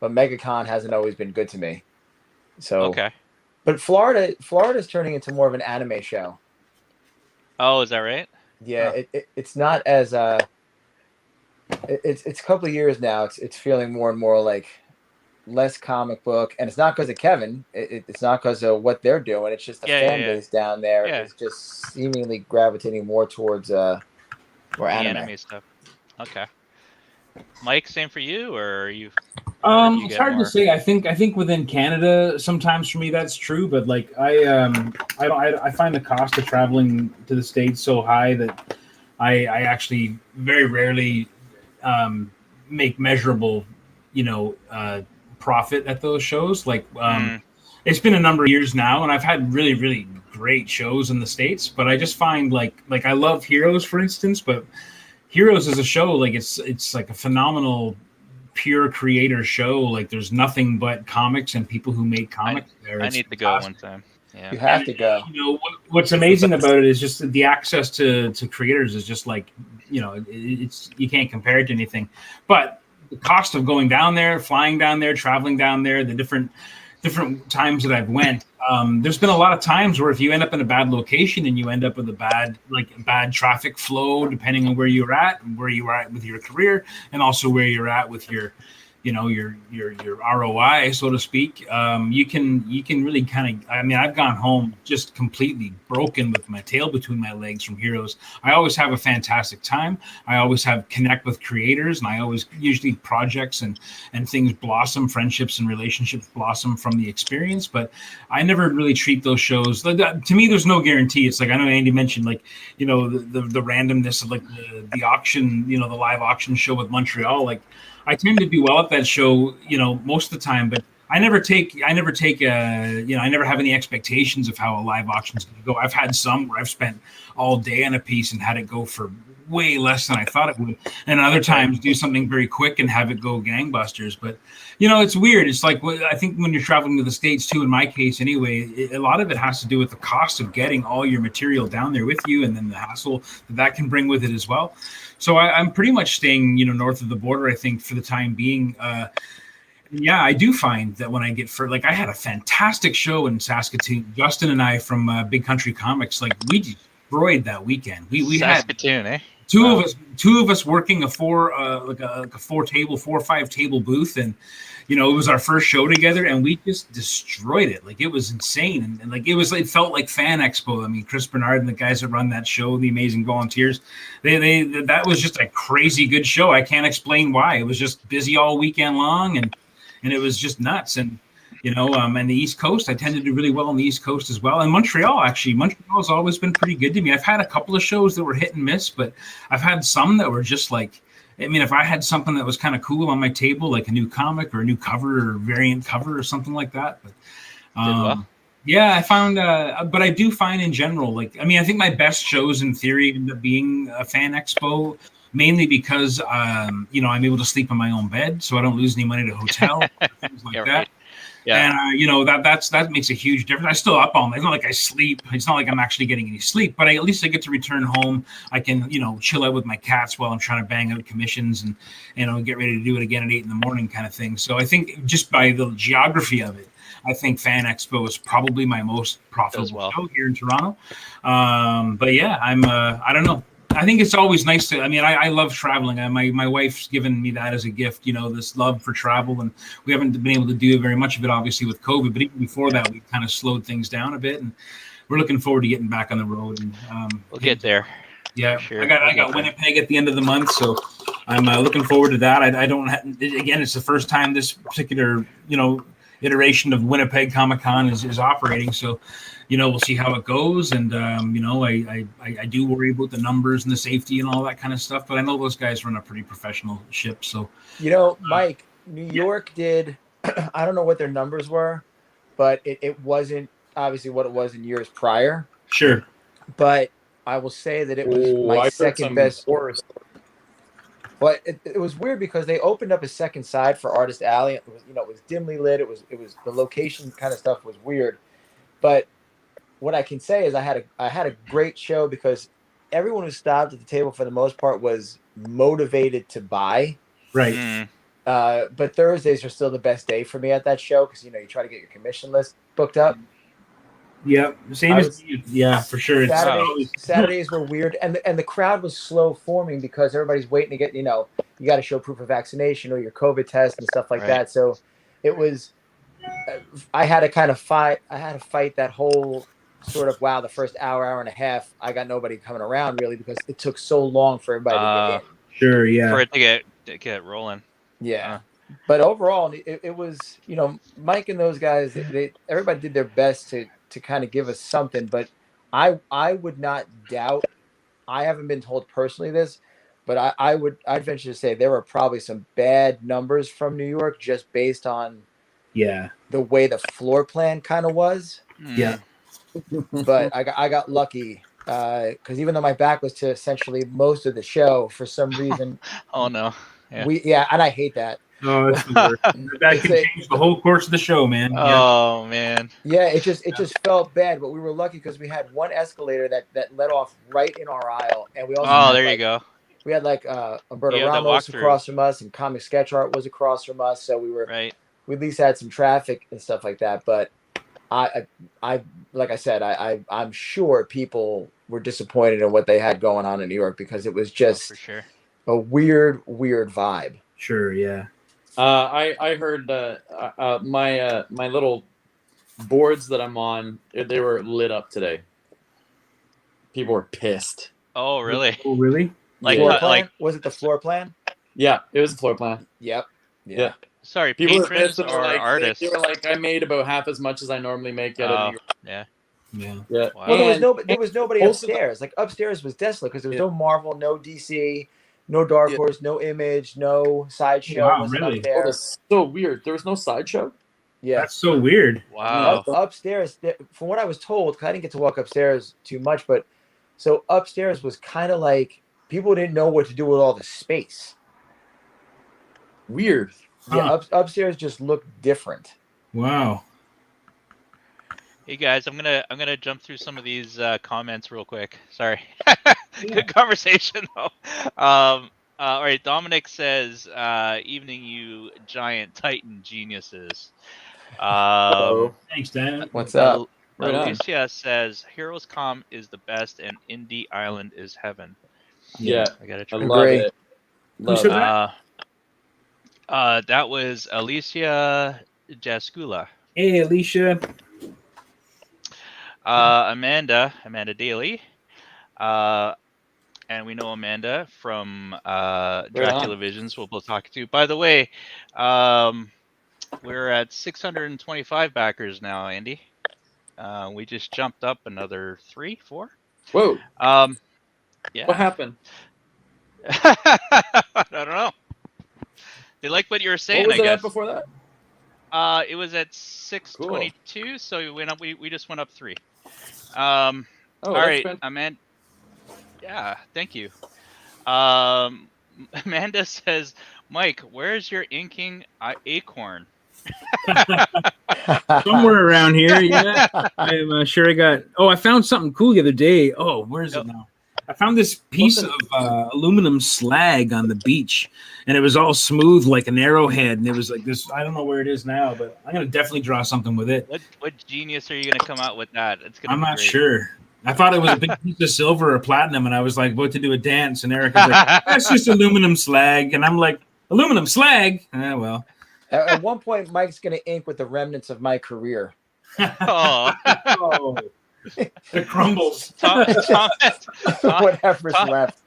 MegaCon hasn't always been good to me. So. Okay. But Florida's turning into more of an anime show. Oh, is that right? Yeah, it's not as it's a couple of years now. It's feeling more and more less comic book, and it's not because of Kevin. It's not because of what they're doing. It's just the fan base down there is just seemingly gravitating more towards more anime stuff. Okay. Mike, same for you, or are you? It's hard to say. I think within Canada, sometimes for me that's true, but I find the cost of traveling to the States so high that I actually very rarely make measurable, profit at those shows. It's been a number of years now, and I've had really, really great shows in the States, but I just find I love Heroes, for instance, but Heroes is a show it's like a phenomenal pure creator show. There's nothing but comics and people who make comics there. I need to go one time. Yeah. You have to go. What's amazing about it is just the access to creators is just it's you can't compare it to anything. But the cost of going down there, flying down there, traveling down there, the different times that I've went, there's been a lot of times where if you end up in a bad location and you end up with a bad traffic flow, depending on where you're at and where you are at with your career, and also where you're at with your, your ROI, so to speak, you can really kind of, I mean, I've gone home just completely broken with my tail between my legs from Heroes. I always have a fantastic time. I always connect with creators, and I always usually projects and things blossom, friendships and relationships blossom from the experience. But I never really treat those shows like that. To me, there's no guarantee. It's like, I know Andy mentioned, like, the randomness of like the auction, the live auction show with Montreal. Like, I tend to do well at that show, most of the time, but I never have any expectations of how a live auction is going to go. I've had some where I've spent all day on a piece and had it go for way less than I thought it would. And other times do something very quick and have it go gangbusters. But, it's weird. It's like, I think when you're traveling to the States too, in my case anyway, a lot of it has to do with the cost of getting all your material down there with you, and then the hassle that can bring with it as well. So I'm pretty much staying, north of the border, I think, for the time being. Yeah, I do find that when I get I had a fantastic show in Saskatoon. Justin and I from Big Country Comics, like, we destroyed that weekend. We Saskatoon, had two of us working a 4 or 5 table booth, and it was our first show together, and we just destroyed it. Like, it was insane, and like it felt like Fan Expo. I mean, Chris Bernard and the guys that run that show, the amazing volunteers, that was just a crazy good show. I can't explain why. It was just busy all weekend long, and it was just nuts. And and the East Coast, I tend to do really well on the East Coast as well. And Montreal's always been pretty good to me. I've had a couple of shows that were hit and miss, but I've had some that were just like, I mean, if I had something that was kind of cool on my table, like a new comic or a new cover or variant cover or something like that. But yeah, I found, but I do find in general, like, I mean, I think my best shows in theory end up being a Fan Expo, mainly because, I'm able to sleep in my own bed, so I don't lose any money to hotel, things like that. Right. Yeah. And that makes a huge difference. I still up all night. It's not like I sleep. It's not like I'm actually getting any sleep, but at least I get to return home. I can, chill out with my cats while I'm trying to bang out commissions and, get ready to do it again at 8 a.m. kind of thing. So I think just by the geography of it, I think Fan Expo is probably my most profitable show here in Toronto. But yeah, I don't know. I think it's always nice to, I mean, I love traveling. My wife's given me that as a gift, this love for travel, and we haven't been able to do very much of it, obviously, with COVID, but even before that, we kind of slowed things down a bit, and we're looking forward to getting back on the road. And we'll get there. Yeah, sure. I got Winnipeg at the end of the month, so I'm looking forward to that. I don't again, it's the first time this particular, iteration of Winnipeg Comic Con is operating, so we'll see how it goes. And I do worry about the numbers and the safety and all that kind of stuff, but I know those guys run a pretty professional ship. So Mike, New York did I don't know what their numbers were, but it wasn't obviously what it was in years prior. Sure. But I will say that it was my second best. But it was weird because they opened up a second side for Artist Alley. It was, it was dimly lit. It was the location kind of stuff was weird. But what I can say is I had a great show because everyone who stopped at the table for the most part was motivated to buy. Right. But Thursdays are still the best day for me at that show because you try to get your commission list booked up. Yeah, same as you. Yeah, for sure. Saturdays were weird, and the crowd was slow forming because everybody's waiting to get you got to show proof of vaccination or your COVID test and stuff like that. So it was. I had to kind of fight. I had to fight that whole sort of the first hour and a half. I got nobody coming around really because it took so long for everybody to get in. Sure, yeah. For it to get rolling. Yeah. But overall, it was Mike and those guys. Everybody did their best to kind of give us something, but I would not doubt. I haven't been told personally this, but I'd venture to say there were probably some bad numbers from New York just based on the way the floor plan kind of was. Yeah. But I got lucky because even though my back was to essentially most of the show for some reason. Oh no. Yeah. And I hate that. Oh, that's the worst. That can change the whole course of the show, man. Oh man. Yeah, it just felt bad, but we were lucky because we had one escalator that led off right in our aisle, and we also there you go. We had Umberto Ramos across from us, and Comic Sketch Art was across from us, so we were we at least had some traffic and stuff like that. But I like I said, I'm sure people were disappointed in what they had going on in New York because it was for just sure. a weird vibe. Sure, yeah. I heard my little boards that I'm on, they were lit up today. People were pissed. Oh, really? Oh, really? Like, Floor Yeah. plan? like, Was it the floor plan? Yeah, it was a floor plan. Yep. Yeah. sorry, People were patrons pissed and or artists? they were like, I made about half as much as I normally make out of New Oh, York. yeah. Yeah. Yeah. Wow. Well, there And was nobody most of them- upstairs. Like upstairs was desolate because there was Yeah. no Marvel, no DC, no Dark Yeah. Horse, no Image, no Sideshow. Wow, Wasn't really? up Oh, there. that's so weird. There was no sideshow. Yeah. That's so weird. Wow. Upstairs, from what I was told, 'cause I didn't get to walk upstairs too much, but so upstairs was kind of like people didn't know what to do with all the space. Weird. Yeah, Huh. upstairs just looked different. Wow. Hey guys, I'm gonna jump through some of these comments real quick. Sorry. Good conversation though. All right, Dominic says, "Evening, you giant titan geniuses." Hello. Thanks, Dan. What's up? Right on. Alicia says, "Heroes Com is the best, and Indie Island is heaven." Yeah, I gotta I try. love Agree. it. Who Love said it. that? That was Alicia Jaskula. Hey, Alicia. Amanda Daly. And we know Amanda from Dracula on. Visions. We'll both talk to. By the way, we're at 625 backers now, Andy. We just jumped up another 3, 4. Whoa. Yeah. What happened? I don't know. They like what you were saying, What was I it at guess. before that? It was at 622, so we went up. We just went up 3. All Oh, right, that's Amanda. Yeah, thank you. Amanda says, "Mike, where's your inking acorn?" Somewhere around here, yeah. I'm sure I got. Oh, I found something cool the other day. Oh, where is it now? I found this piece of aluminum slag on the beach, and it was all smooth like an arrowhead. And it was like this. I don't know where it is now, but I'm gonna definitely draw something with it. What genius are you gonna come out with that? It's gonna. I'm be not great. sure. I thought it was a big piece of silver or platinum, and I was like, "What to do a dance?" And Eric was like, "That's just aluminum slag," and I'm like, "Aluminum slag?" Well. At one point, Mike's going to ink with the remnants of my career. Oh. Oh, it crumbles. Whatever's left.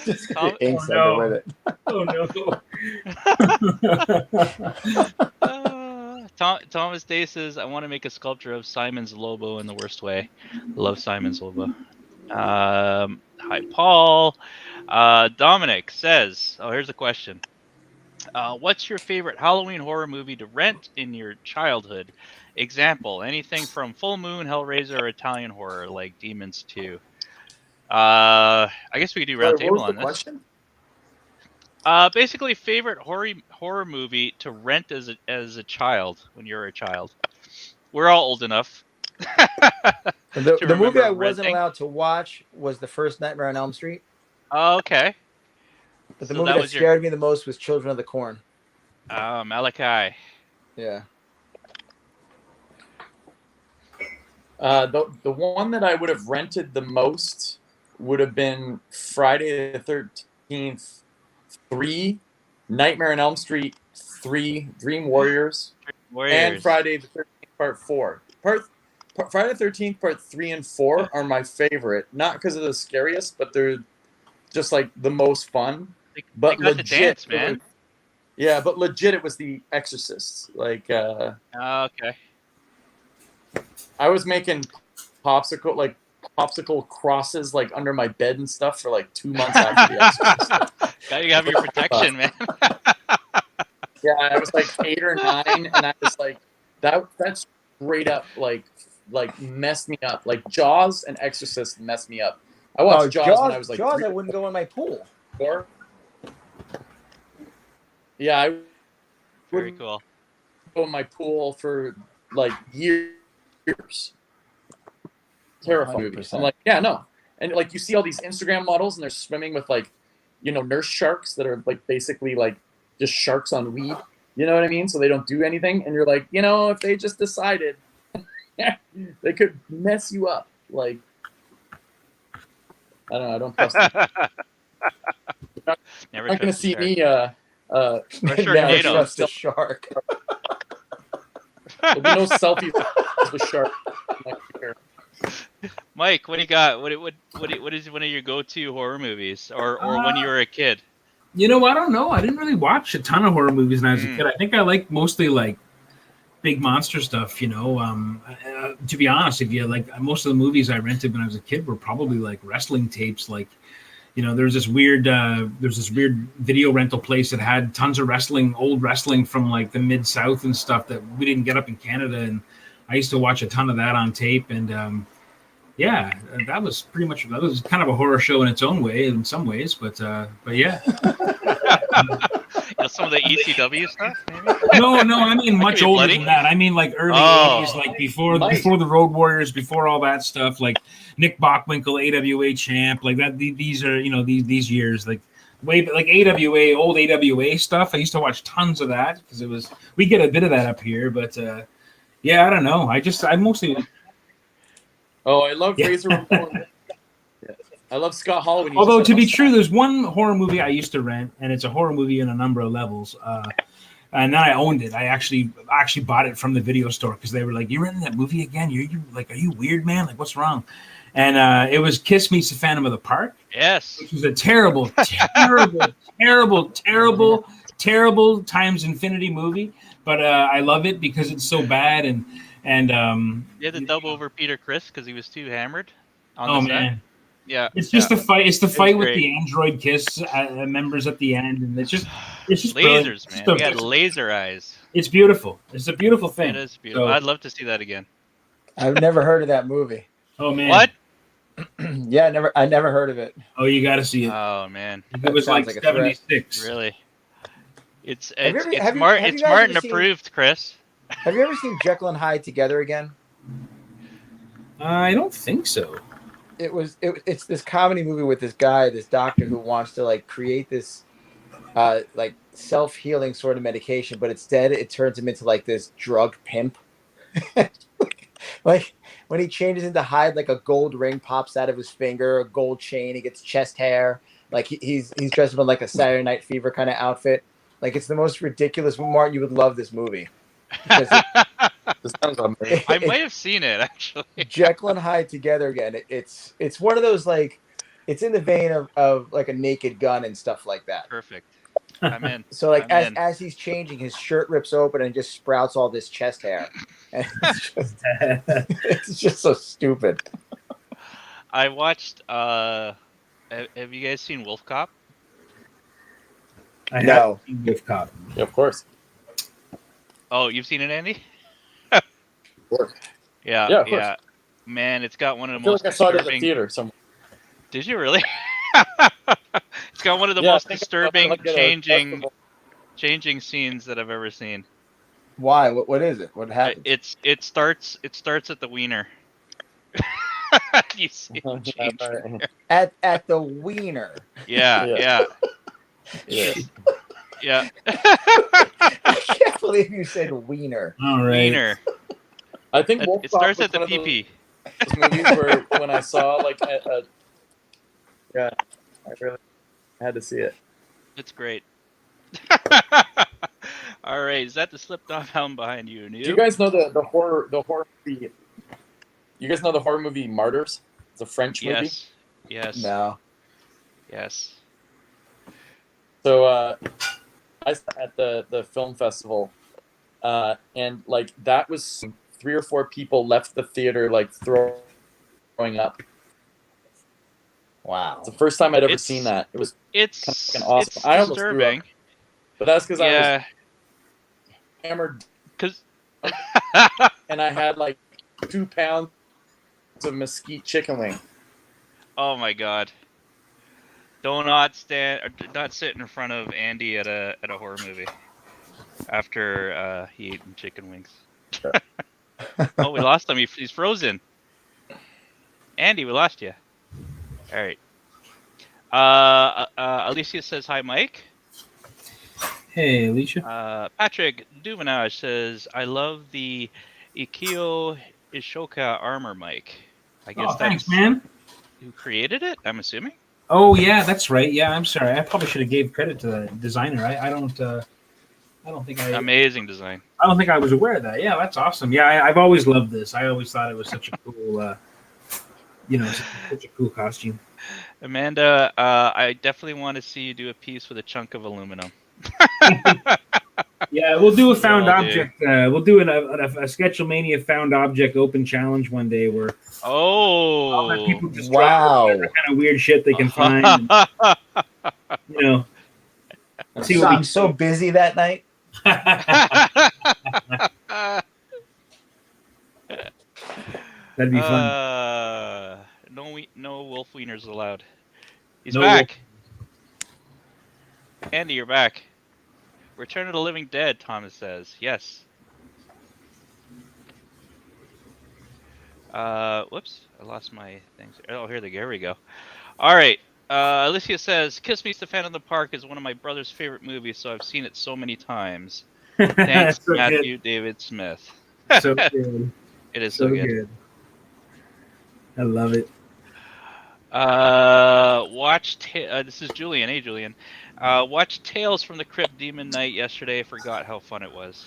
Just Tom- ink Oh, something no. with it. Oh no. Thomas Day says, "I want to make a sculpture of Simon's Lobo in the worst way." Love Simon's Lobo. Hi, Paul. Dominic says, "Oh, here's a question. What's your favorite Halloween horror movie to rent in your childhood? Example, anything from Full Moon, Hellraiser, or Italian horror like Demons 2. I guess we could do round table on this. Question? Basically, favorite horror movie to rent as a child when you're a child. We're all old enough. The movie remember I wasn't renting. allowed to watch was the first Nightmare on Elm Street. Okay. But the So movie that that was your- scared me the most was Children of the Corn. Malachi. Yeah. The one that I would have rented the most would have been Friday the 13th 3, Nightmare on Elm Street 3, Dream Warriors, and Friday the 13th Part 4. Friday the 13th Part 3 and 4 are my favorite, not because they're the scariest, but they're just like the most fun. But They got legit, to dance, man. Yeah, but legit, it was The Exorcist. Like, Okay. I was making popsicle crosses like under my bed and stuff for like 2 months after The Exorcist. Gotta have your protection, man. Yeah, I was like 8 or 9, and I was like, that's straight up like messed me up. Like Jaws and Exorcist messed me up. I watched Jaws when I was like Jaws, 3 I wouldn't go in my pool. or 4. Yeah, I Very wouldn't cool. go in my pool for like years. Terrifying. 100%. I'm like, yeah, no. And like you see all these Instagram models and they're swimming with like, nurse sharks that are like basically like just sharks on weed. You know what I mean? So they don't do anything. And you're like, if they just decided They could mess you up. Like, I don't know. I don't trust them. Never You're not gonna trust a see shark. me. Or Never Sharknado. trust a shark. There'll be no selfies with shark. Mike, what do you got? What is one of your go-to horror movies, or when you were a kid? You know, I don't know. I didn't really watch a ton of horror movies when I was a kid. I think I like mostly like big monster stuff. You know, to be honest, if you like, most of the movies I rented when I was a kid were probably like wrestling tapes. Like, you know, there's this weird video rental place that had tons of old wrestling from like the mid South and stuff that we didn't get up in Canada, and I used to watch a ton of that on tape. And yeah, that was kind of a horror show in its own way, in some ways, but yeah. You know, some of the ECW stuff, maybe? No, I mean much older bloody? than that. I mean like early Oh. 80s, like before the Road Warriors, before all that stuff, like Nick Bockwinkel, AWA champ, like that. These are, you know, these years, like way like old AWA stuff. I used to watch tons of that because we get a bit of that up here, but yeah, I don't know. I mostly. Oh, I love Razor Ramon. I love Scott Hall. When he Although just to be said, true, there's one horror movie I used to rent, and it's a horror movie in a number of levels. And then I owned it. I actually bought it from the video store because they were like, "You renting that movie again? Are you weird, man? Like, what's wrong?" And it was Kiss Meets the Phantom of the Park. Yes. Which was a terrible times infinity movie. But I love it because it's so bad and You had to dub over Peter Criss because he was too hammered on oh the set. man. Yeah. It's just the fight. It's the fight with great. the android Kiss members at the end, and it's just lasers, brilliant. man. We had laser eyes. It's beautiful. It's a beautiful thing. It is beautiful. So, I'd love to see that again. I've never heard of that movie. oh man, What? Yeah, I never heard of it. Oh, you got to see it. Oh man, It was sounds like like a threat. 76. really? It's Have you it's ever- have you Martin guys ever seen- approved, Chris. Have you ever seen Jekyll and Hyde together again? I don't think so. It's this comedy movie with this guy, this doctor who wants to like create this like self-healing sort of medication, but instead it turns him into like this drug pimp. Like when he changes into Hyde, like a gold ring pops out of his finger, a gold chain, he gets chest hair, like he's dressed up in like a Saturday Night Fever kind of outfit. Like it's the most ridiculous. Martin, you would love this movie. This sounds amazing. I might have seen it actually. Jekyll and Hyde together again. It's one of those like, it's in the vein of like a Naked Gun and stuff like that. Perfect. I'm in. So like I'm in. as he's changing, his shirt rips open and just sprouts all this chest hair. And it's just so stupid. I watched. Have you guys seen Wolf Cop? I No. have Gift Cop. Yeah, of course. Oh, you've seen it, Andy? Of course. Yeah, Yeah, of course. Man, it's got one of I the feel most like I saw it at the disturbing. theater somewhere. Did you really? It's got one of the Yeah, I most think disturbing like at a festival. changing scenes that I've ever seen. Why? What is it? What happened? It starts at the wiener. You see it change. At the wiener. Yeah. Yeah. Yeah. I can't believe you said wiener. All right. Wiener. I think It, Wolf it Cop starts was at the one of PP. those movies where when I saw like yeah, I really had to see it. It's great. All right, is that the Slip Dog Hound behind you? Do you guys know the horror movie? You guys know the horror movie Martyrs? It's a French movie. Yes. No. Yes. So I saw at the film festival, and like that was 3 or 4 people left the theater like throwing up. Wow. It's the first time I'd ever It's- seen that. It was It's fucking awesome. It's I almost threw up. disturbing. But that's because I was Yeah, hammered because and I had like 2 pounds of mesquite chicken wing. oh my god, do not sit in front of Andy at a horror movie after he ate chicken wings. Oh, we lost him. He's frozen. Andy, we lost you. All right. Alicia says hi, Mike. Hey, Alicia. Patrick Duvenage says, I love the Ikeo Ashoka Armor Mike. I guess Oh, thanks, that's man. who created it, I'm assuming. Oh yeah, that's right. Yeah, I'm sorry. I probably should have gave credit to the designer. I don't think Amazing design. I don't think I was aware of that. Yeah, that's awesome. Yeah, I've always loved this. I always thought it was such a cool, such a cool costume. Amanda, I definitely want to see you do a piece with a chunk of aluminum. Yeah, we'll do a We found all do. object. We'll do a Sketchlemania found object open challenge one day where I'll let Oh. people just draw whatever kind of weird shit they can find. And, you know, see what we I'm so busy that night. That'd be fun. No wolf wieners allowed. He's No back. Andy, you're back. Return of the Living Dead, Thomas says. Yes. Whoops. I lost my things. Oh, here we go. All right. Alicia says, Kiss Me, the Phantom of the Park is one of my brother's favorite movies, so I've seen it so many times. Thanks, So Matthew David Smith. So good. It is so good. I love it. This is Julian. Hey, Julian. Watched Tales from the Crypt Demon Knight yesterday. I forgot how fun it was.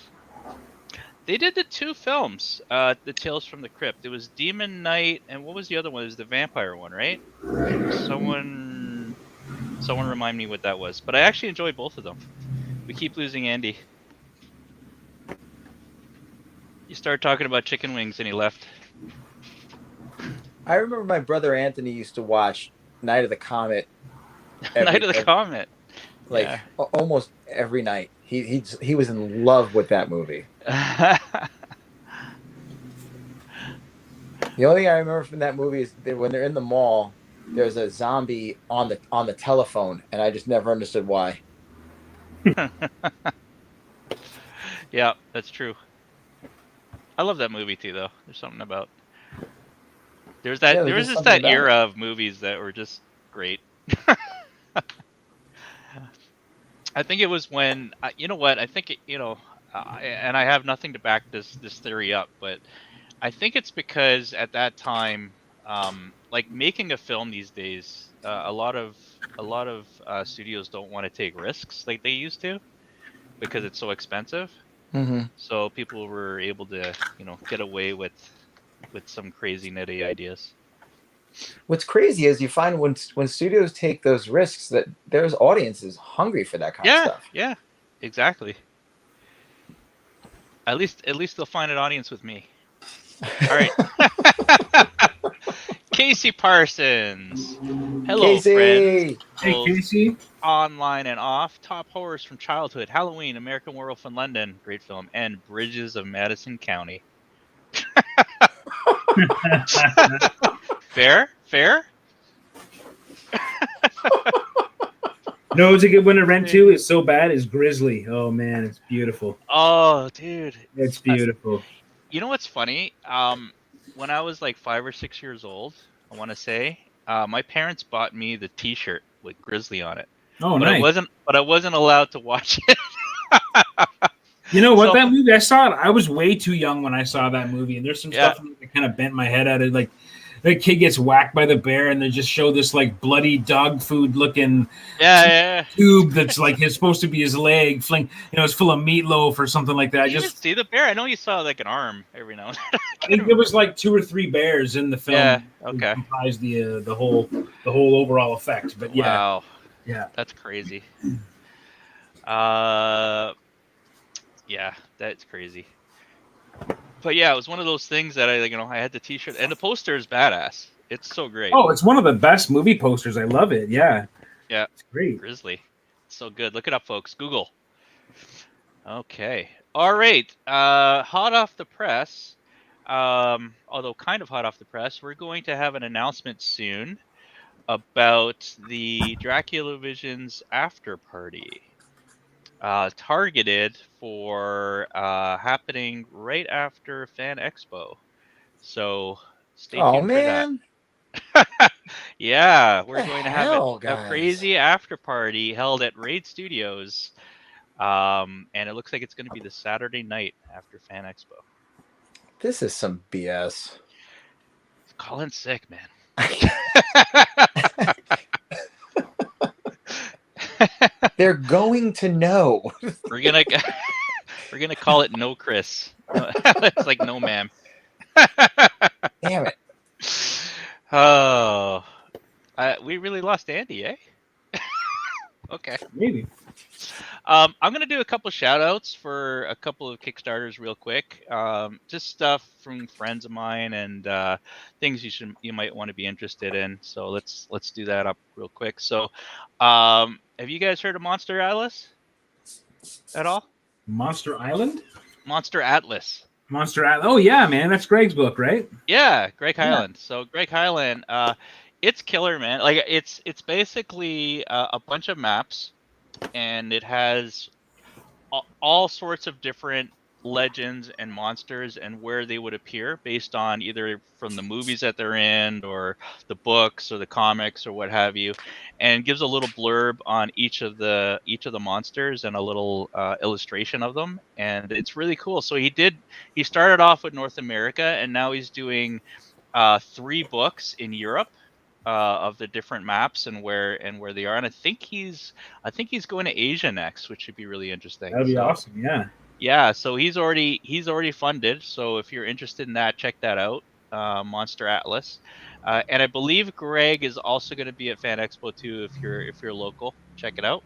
They did the 2 films, the Tales from the Crypt. It was Demon Knight, and what was the other one? It was the vampire one, right? Someone remind me what that was. But I actually enjoyed both of them. We keep losing Andy. You started talking about chicken wings and he left. I remember my brother Anthony used to watch Night of the Comet. Night of the Comet. Like almost every night. He was in love with that movie. The only thing I remember from that movie is that when they're in the mall, there's a zombie on the telephone, and I just never understood why. Yeah, that's true. I love that movie too, though. There's something about there was just that era of movies that were just great. I think it was when you know what I think and I have nothing to back this theory up, but I think it's because at that time, like making a film these days, a lot of studios don't want to take risks like they used to because it's so expensive. Mm-hmm. So people were able to get away with some crazy nitty ideas. What's crazy is you find when studios take those risks that there's audiences hungry for that kind of stuff. Yeah, exactly. At least they'll find an audience with me. All right. Casey Parsons. Hello, Casey. friends. Hey, Casey. Online and off. Top horrors from childhood. Halloween, American Werewolf in London. Great film. And Bridges of Madison County. Fair? No, it's a good one to rent to. It's so bad. It's Grizzly. Oh man, it's beautiful. Oh, dude, it's beautiful. You know what's funny? When I was like 5 or 6 years old, I want to say, my parents bought me the T-shirt with Grizzly on it. Oh, but nice. I wasn't allowed to watch it. You know what? That movie, I saw it. I was way too young when I saw that movie, and there's some stuff that kind of bent my head at it. Like, the kid gets whacked by the bear, and they just show this like bloody dog food looking tube that's like it's supposed to be his leg. It's full of meatloaf or something like that. Did you just see the bear? I know you saw like an arm every now and then. I think there was like 2 or 3 bears in the film. Yeah, okay. Comprised the whole overall effect. But yeah, wow, yeah, that's crazy. Yeah, that's crazy. But yeah, it was one of those things that I had the T-shirt and the poster is badass. It's so great. Oh, it's one of the best movie posters. I love it. Yeah, it's great. Grizzly, it's so good. Look it up, folks. Google. Okay, all right. Hot off the press, although kind of hot off the press, we're going to have an announcement soon about the Dracula Visions after party. Targeted for happening right after Fan Expo. So stay tuned for that. Yeah, we're going to have a crazy after party held at Raid Studios. And it looks like it's going to be the Saturday night after Fan Expo. This is some BS. Call in sick, man. They're going to know. We're gonna call it no, Chris. No, it's like no, ma'am. Damn it. Oh, we really lost Andy, eh? Okay. Maybe. I'm gonna do a couple shout outs for a couple of Kickstarters real quick. Just stuff from friends of mine and things you might want to be interested in. So let's do that up real quick. So, have you guys heard of Monster Atlas at all? Monster Island? Monster Atlas. Monster Island. Oh, yeah, man. That's Greg's book, right? Yeah, Greg Highland. So Greg Highland, it's killer, man. Like it's basically a bunch of maps, and it has all sorts of different legends and monsters and where they would appear based on either from the movies that they're in or the books or the comics or what have you, and gives a little blurb on each of the monsters and a little illustration of them, and it's really cool. So he started off with North America, and now he's doing 3 books in Europe of the different maps and where they are, and I think he's going to Asia next, which should be really interesting. That'd be awesome. Yeah. Yeah, so he's already funded. So if you're interested in that, check that out, Monster Atlas. And I believe Greg is also going to be at Fan Expo too. If you're local, check it out.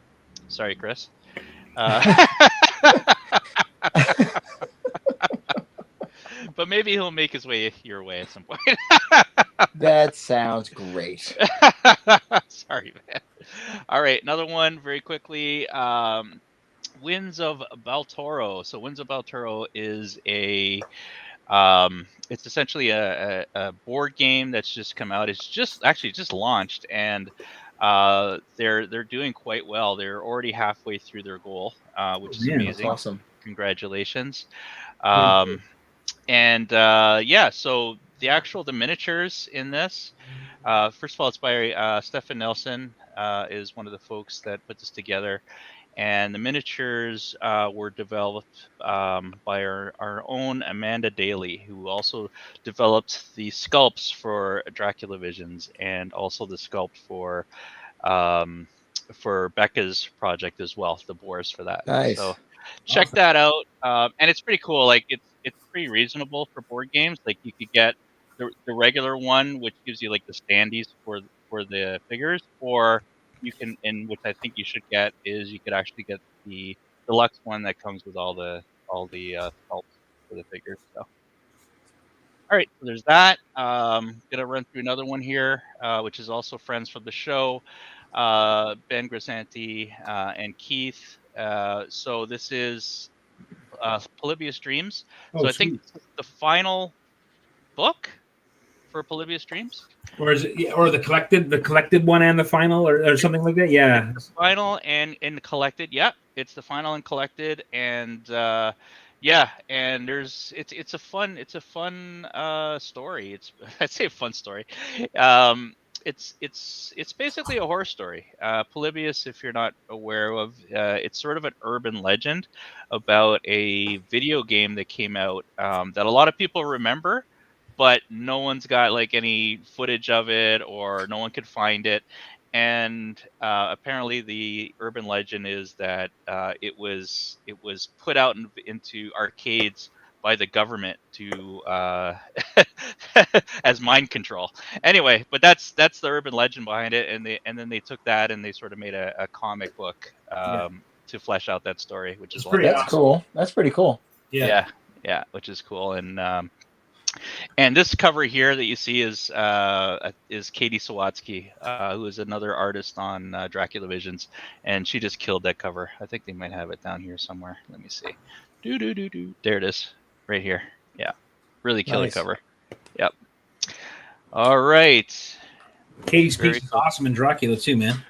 Sorry, Chris. But maybe he'll make his way your way at some point. That sounds great. Sorry, man. All right, another one very quickly. Winds of Baltoro. So Winds of Baltoro is it's essentially a board game that's just come out. It's just launched, and they're doing quite well. They're already halfway through their goal, which is amazing. That's awesome. Congratulations. Cool. And so the miniatures in this, first of all, it's by Stefan Nelson, is one of the folks that put this together. And the miniatures were developed by our own Amanda Daly, who also developed the sculpts for Dracula Visions and also the sculpt for Becca's project as well, the boars for that. Nice. So check that out. And it's pretty cool. Like it's pretty reasonable for board games. Like you could get the regular one, which gives you like the standees for the figures, or you can, and which I think you should get, is you could actually get the deluxe one that comes with all the sculpts for the figures. So, all right, so there's that. Gonna run through another one here, which is also friends from the show, Ben Grisanti and Keith. So this is Polybius Dreams. So I think the final book for Polybius Dreams. Or is it, or the collected one and the final, or something like that? Yeah. The final and collected. Yeah, it's the final and collected, and and it's a fun story. I'd say a fun story. It's basically a horror story. Polybius, if you're not aware of, it's sort of an urban legend about a video game that came out that a lot of people remember, but no one's got like any footage of it, or no one could find it. And apparently the urban legend is that it was put out into arcades by the government to as mind control. Anyway, but that's the urban legend behind it, and then they took that and they sort of made a comic book to flesh out that story, which is That's awesome. Cool. That's pretty cool. Yeah, which is cool. And this cover here that you see is Katie Sawatsky, who is another artist on Dracula Visions, and she just killed that cover. I think they might have it down here somewhere. Let me see. There it is, right here. Yeah, really killer cover. Yep. All right. Katie's piece is awesome in Dracula too, man.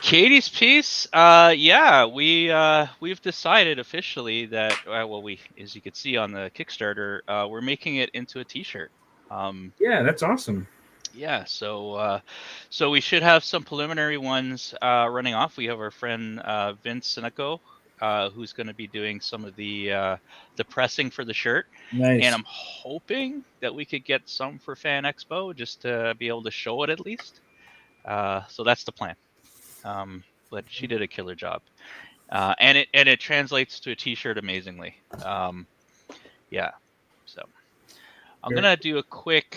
Katie's piece, we've decided officially that we, as you can see on the Kickstarter, we're making it into a T-shirt. Yeah, that's awesome. Yeah, so we should have some preliminary ones running off. We have our friend Vince Sinico, who's going to be doing some of the pressing for the shirt. Nice. And I'm hoping that we could get some for Fan Expo just to be able to show it at least. So that's the plan. But she did a killer job. And it translates to a T-shirt amazingly. Yeah. So I'm going to do a quick...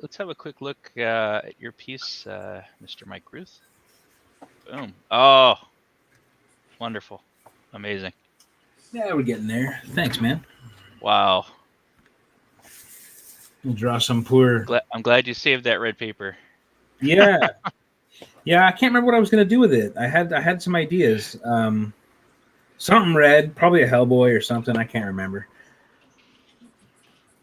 Let's have a quick look at your piece, Mr. Mike Rooth. Boom. Oh, wonderful. Amazing. Yeah, we're getting there. Thanks, man. Wow. We'll draw some poor... I'm glad you saved that red paper. Yeah. Yeah, I can't remember what I was going to do with it. I had some ideas. Something red, probably a Hellboy or something. I can't remember.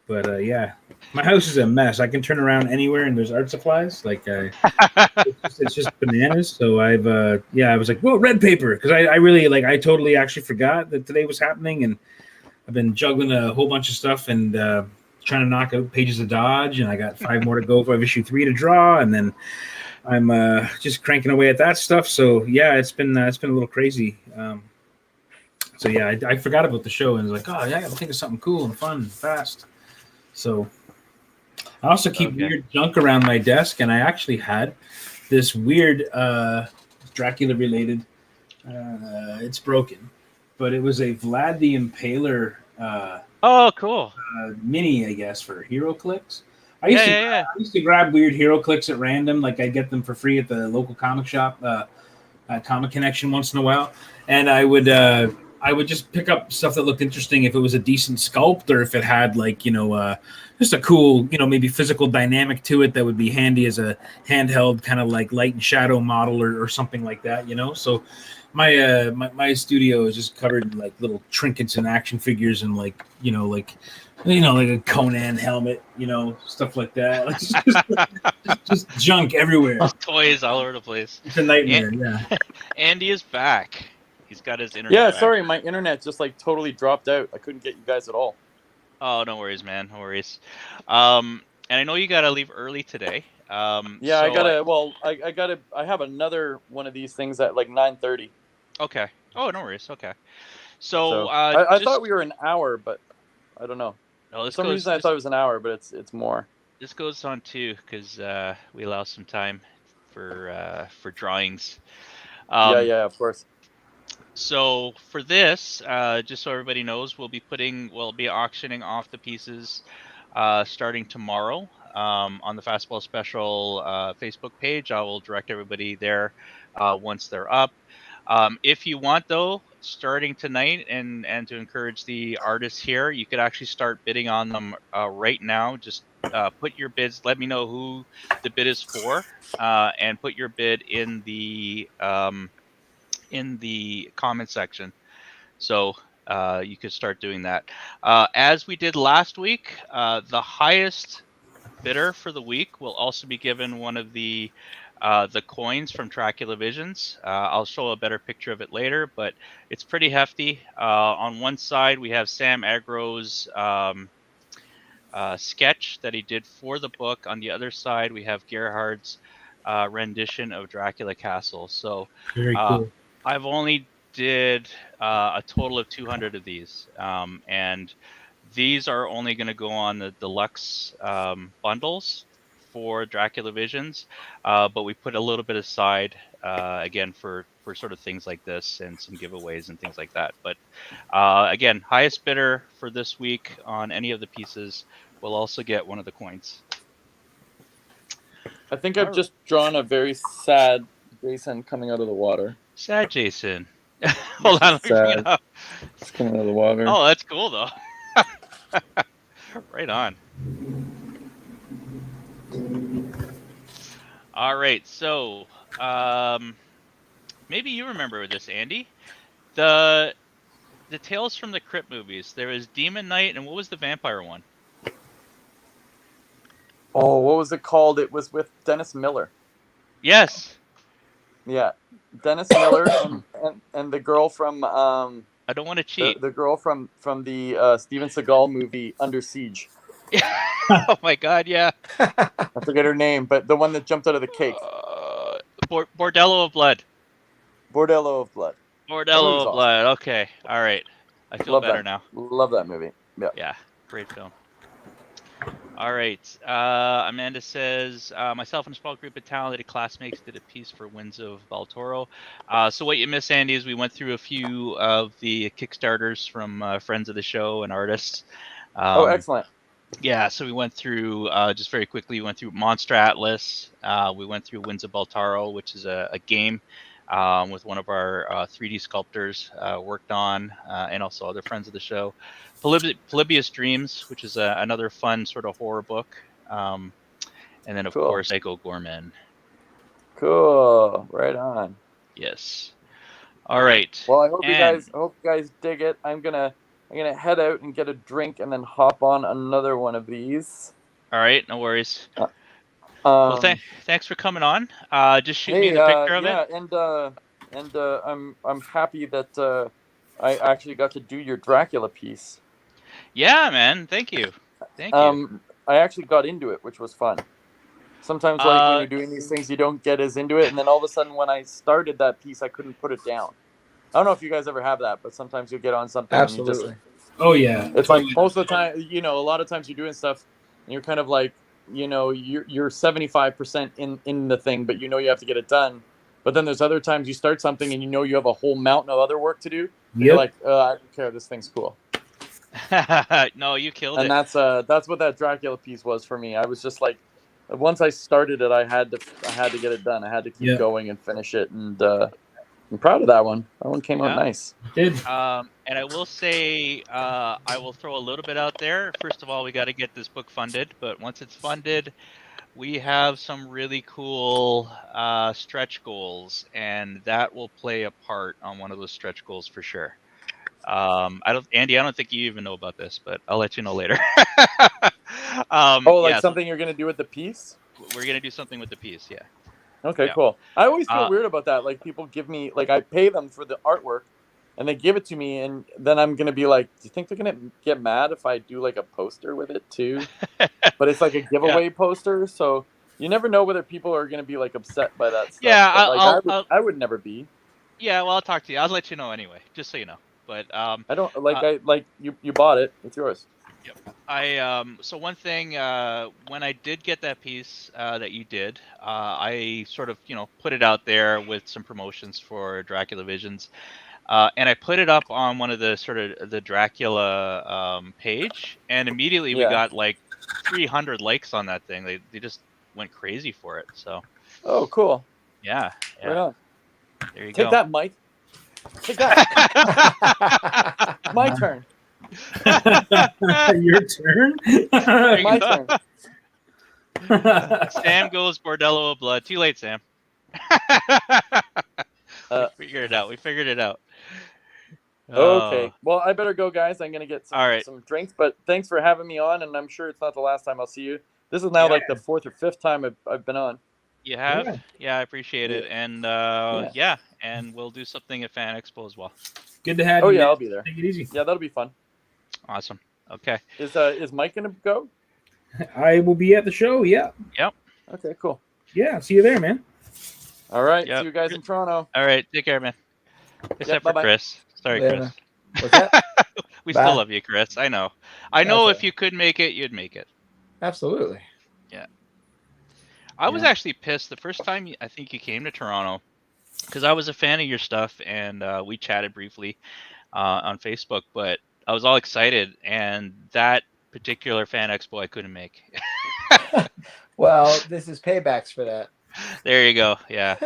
But yeah, my house is a mess. I can turn around anywhere and there's art supplies. Like it's just bananas. So I was like, whoa, red paper, because I really I totally actually forgot that today was happening, and I've been juggling a whole bunch of stuff and trying to knock out Pages of Dodge, and I got 5 more to go for issue 3 to draw, and then I'm just cranking away at that stuff. So yeah, it's been a little crazy. So yeah, I forgot about the show and was like, oh yeah, I gotta think of something cool and fun and fast. So I also keep weird junk around my desk, and I actually had this weird Dracula related. It's broken, but it was a Vlad the Impaler. Oh, cool. Mini, I guess, for Hero Clicks. I used to grab weird Hero Clicks at random, like I get them for free at the local comic shop, Comic Connection, once in a while, and I would just pick up stuff that looked interesting if it was a decent sculpt, or if it had just a cool, maybe physical dynamic to it that would be handy as a handheld kind of like light and shadow model or something like that, So my studio is just covered in like little trinkets and action figures and like a Conan helmet, stuff like that. Like just junk everywhere. Toys all over the place. It's a nightmare. Yeah. Andy is back. He's got his internet. Yeah, back. Sorry, my internet just totally dropped out. I couldn't get you guys at all. Oh, no worries, man. No worries. And I know you gotta leave early today. Yeah, I have another one of these things at 9:30. Okay. Oh, no worries. Okay. So I thought we were an hour, but I don't know. No, for some reason I thought it was an hour, but it's more. This goes on too because we allow some time for drawings. Yeah, of course. So for this, just so everybody knows, we'll be auctioning off the pieces starting tomorrow on the Fastball Special Facebook page. I will direct everybody there once they're up. If you want, though, starting tonight and to encourage the artists here, you could actually start bidding on them right now. Just put your bids. Let me know who the bid is for, and put your bid in the comment section. So you could start doing that. As we did last week, the highest bidder for the week will also be given one of the coins from Dracula Visions. I'll show a better picture of it later, but it's pretty hefty. On one side, we have Sam Agro's sketch that he did for the book. On the other side, we have Gerhard's rendition of Dracula Castle. So very cool. I've only did a total of 200 of these, and these are only going to go on the deluxe bundles for Dracula Visions, but we put a little bit aside again for sort of things like this and some giveaways and things like that. But again, highest bidder for this week on any of the pieces will also get one of the coins. I think I've just drawn a very sad Jason coming out of the water. Sad Jason. Hold on, let me bring it up. It's coming out of the water. Oh, that's cool though. Right on. All right, so maybe you remember this, Andy. The Tales from the Crypt movies. There was Demon Knight, and what was the vampire one? Oh, what was it called? It was with Dennis Miller. Yes. Yeah, Dennis Miller and the girl from I don't want to cheat. The girl from the Steven Seagal movie Under Siege. Oh my God, yeah. I forget her name, but the one that jumped out of the cake. Bordello of Blood. Bordello of Blood. Bordello of awesome. Blood. Okay. All right. I feel better now. Love that movie. Yeah. Yeah. Great film. All right. Amanda says, myself and a small group of talented classmates did a piece for Winds of Baltoro. So what you missed, Andy, is we went through a few of the Kickstarters from friends of the show and artists. Excellent. Yeah, so we went through, just very quickly, we went through Monster Atlas. We went through Winds of Baltaro, which is a game with one of our 3D sculptors worked on, and also other friends of the show. Polybius Dreams, which is another fun sort of horror book. And then, of course, Psycho Gorman. Cool. Right on. Yes. All right. Well, I hope you guys dig it. I'm gonna head out and get a drink and then hop on another one of these. All right, no worries. Well, thanks for coming on. Just shoot me the picture of it. And I'm happy that I actually got to do your Dracula piece. Yeah, man. Thank you. Thank you. I actually got into it, which was fun. Sometimes, like when you're doing these things, you don't get as into it, and then all of a sudden, when I started that piece, I couldn't put it down. I don't know if you guys ever have that, but sometimes you'll get on something. Absolutely. And oh yeah. it's like most of the time, a lot of times you're doing stuff, and you're kind of like, you're 75% in the thing, but you have to get it done. But then there's other times you start something and you have a whole mountain of other work to do. Yep. You're like, I don't care. This thing's cool. No, you killed it. And that's what that Dracula piece was for me. I was just like, once I started it, I had to get it done. I had to keep going and finish it, and I'm proud of that one. That one came out nice. It did. And I will say, I will throw a little bit out there. First of all, we got to get this book funded, but once it's funded, we have some really cool stretch goals, and that will play a part on one of those stretch goals for sure. Andy, I don't think you even know about this, but I'll let you know later. Something you're gonna do with the piece? We're gonna do something with the piece, yeah. Okay, cool. I always feel weird about that. Like, people give me, like, I pay them for the artwork, and they give it to me, and then I'm gonna be like, do you think they're gonna get mad if I do like a poster with it too? But it's like a giveaway poster, so you never know whether people are gonna be like upset by that stuff. Yeah, I would never be. Yeah, well, I'll talk to you. I'll let you know anyway, just so you know. But I don't like you bought it. It's yours. Yep. So one thing, when I did get that piece that you did, I sort of put it out there with some promotions for Dracula Visions, and I put it up on one of the sort of the Dracula page, and immediately we got like 300 likes on that thing. They just went crazy for it. So. Oh, cool. Yeah. Right on. There you go. Take that, Mike. Take that. My turn. Your turn. My turn. Sam goes Bordello of Blood. Too late, Sam. We figured it out. Okay. Well, I better go, guys. I'm gonna get some drinks. But thanks for having me on, and I'm sure it's not the last time I'll see you. This is now like the 4th or 5th time I've been on. You have? Yeah, I appreciate it. And and we'll do something at Fan Expo as well. Good to have you. Oh yeah, I'll be there. Take it easy. Yeah, that'll be fun. Awesome. Okay. Is Mike gonna go? I will be at the show. Yeah. Yep. Okay. Cool. Yeah. See you there, man. All right. See you guys in Toronto. All right. Take care, man. Except for Chris. Sorry, Chris. What's that? We still love you, Chris. I know. I know if you could make it, you'd make it. Absolutely. Yeah. I was actually pissed the first time I think you came to Toronto, because I was a fan of your stuff, and we chatted briefly on Facebook, but I was all excited, and that particular Fan Expo I couldn't make. Well, this is paybacks for that. There you go. Yeah.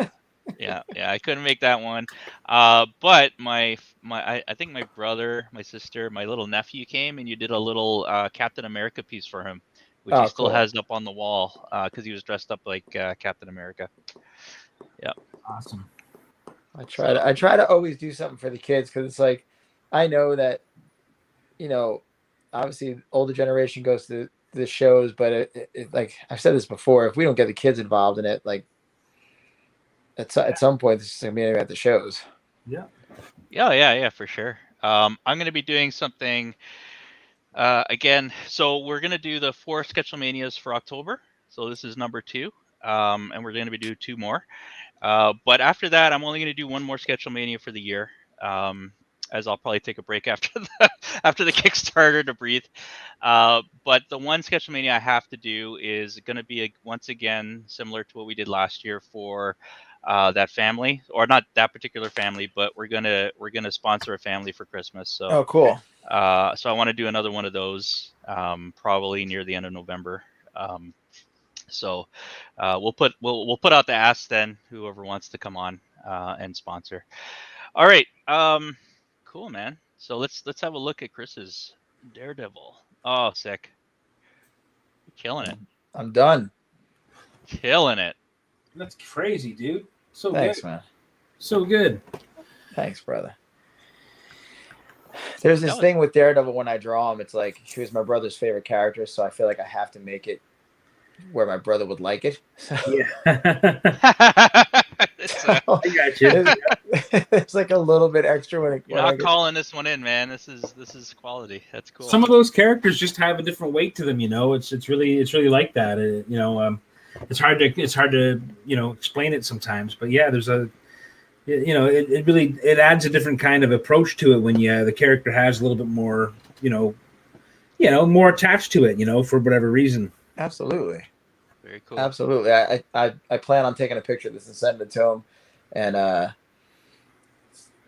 Yeah, I couldn't make that one. But I think my brother, my sister, my little nephew came, and you did a little Captain America piece for him, which he still has up on the wall because he was dressed up like Captain America. Yeah. Awesome. I try to always do something for the kids, because it's like, I know that, obviously older generation goes to the shows, but it like I've said this before, if we don't get the kids involved in it, like at some point this is gonna be at the shows. Yeah, for sure. I'm gonna be doing something again. So we're gonna do the 4 Sketchlemanias for October. So this is number 2, and we're gonna be doing 2 more. But after that, I'm only gonna do 1 more Sketchlemania for the year. as I'll probably take a break after the Kickstarter to breathe. But the one Sketchlemania I have to do is going to be once again similar to what we did last year for that family, or not that particular family, but we're gonna sponsor a family for Christmas. So Oh, cool. so I want to do another one of those probably near the end of November. So we'll put out the ask then, whoever wants to come on and sponsor. All right, cool, man. So let's have a look at Chris's Daredevil. Oh, sick! Killing it, I'm done. killing it. That's crazy, dude. So Thanks, good. man. So good. Thanks, brother. There's this thing with Daredevil when I draw him. It's like he was my brother's favorite character, so I feel like I have to make it where my brother would like it. Yeah. I got you. It's like a little bit extra when You're not calling this one in, man. This is quality. That's cool. Some of those characters just have a different weight to them, you know. It's really like that. It's hard to explain it sometimes, but yeah, there's it really adds a different kind of approach to it when the character has a little bit more more attached to it, for whatever reason. Absolutely. Very cool. Absolutely. I plan on taking a picture of this and sending it to him, and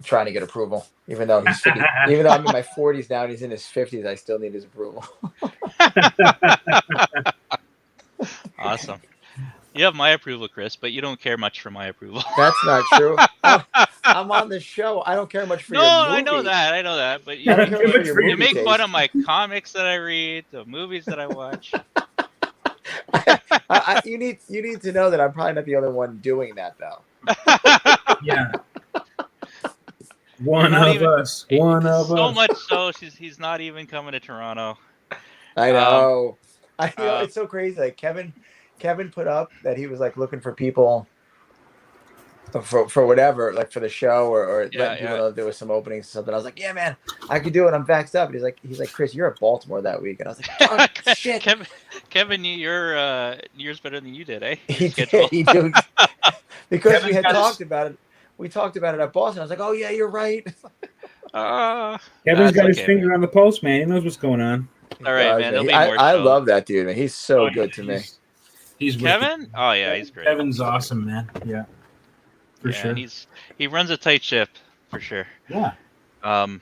trying to get approval. Even though he's 50, even though I'm in my 40s now and he's in his 50s, I still need his approval. Awesome. You have my approval, Chris, but you don't care much for my approval. That's not true. I'm on the show. I don't care much for your movie. I know that, but you make fun of my comics that I read, the movies that I watch. You need to know that I'm probably not the only one doing that, though. Yeah. One of us. So much so, he's not even coming to Toronto. I know. It's so crazy. Like Kevin put up that he was like looking for people for whatever, like for the show or letting people know there was some openings or something. I was like, yeah, man, I could do it. I'm vaxxed up. And he's like, Chris, you're at Baltimore that week. And I was like, oh, shit. Kevin, your year's better than you did, eh? He did. Because we had talked about it. We talked about it at Boston. I was like, oh yeah, you're right. Kevin's got his finger on the pulse, man. He knows what's going on. All right, man. I love that dude, man. He's so good to me. He's Kevin? wicked. Oh yeah, he's great. Kevin's awesome, man. Yeah. For sure. He runs a tight ship for sure. Yeah. Yeah,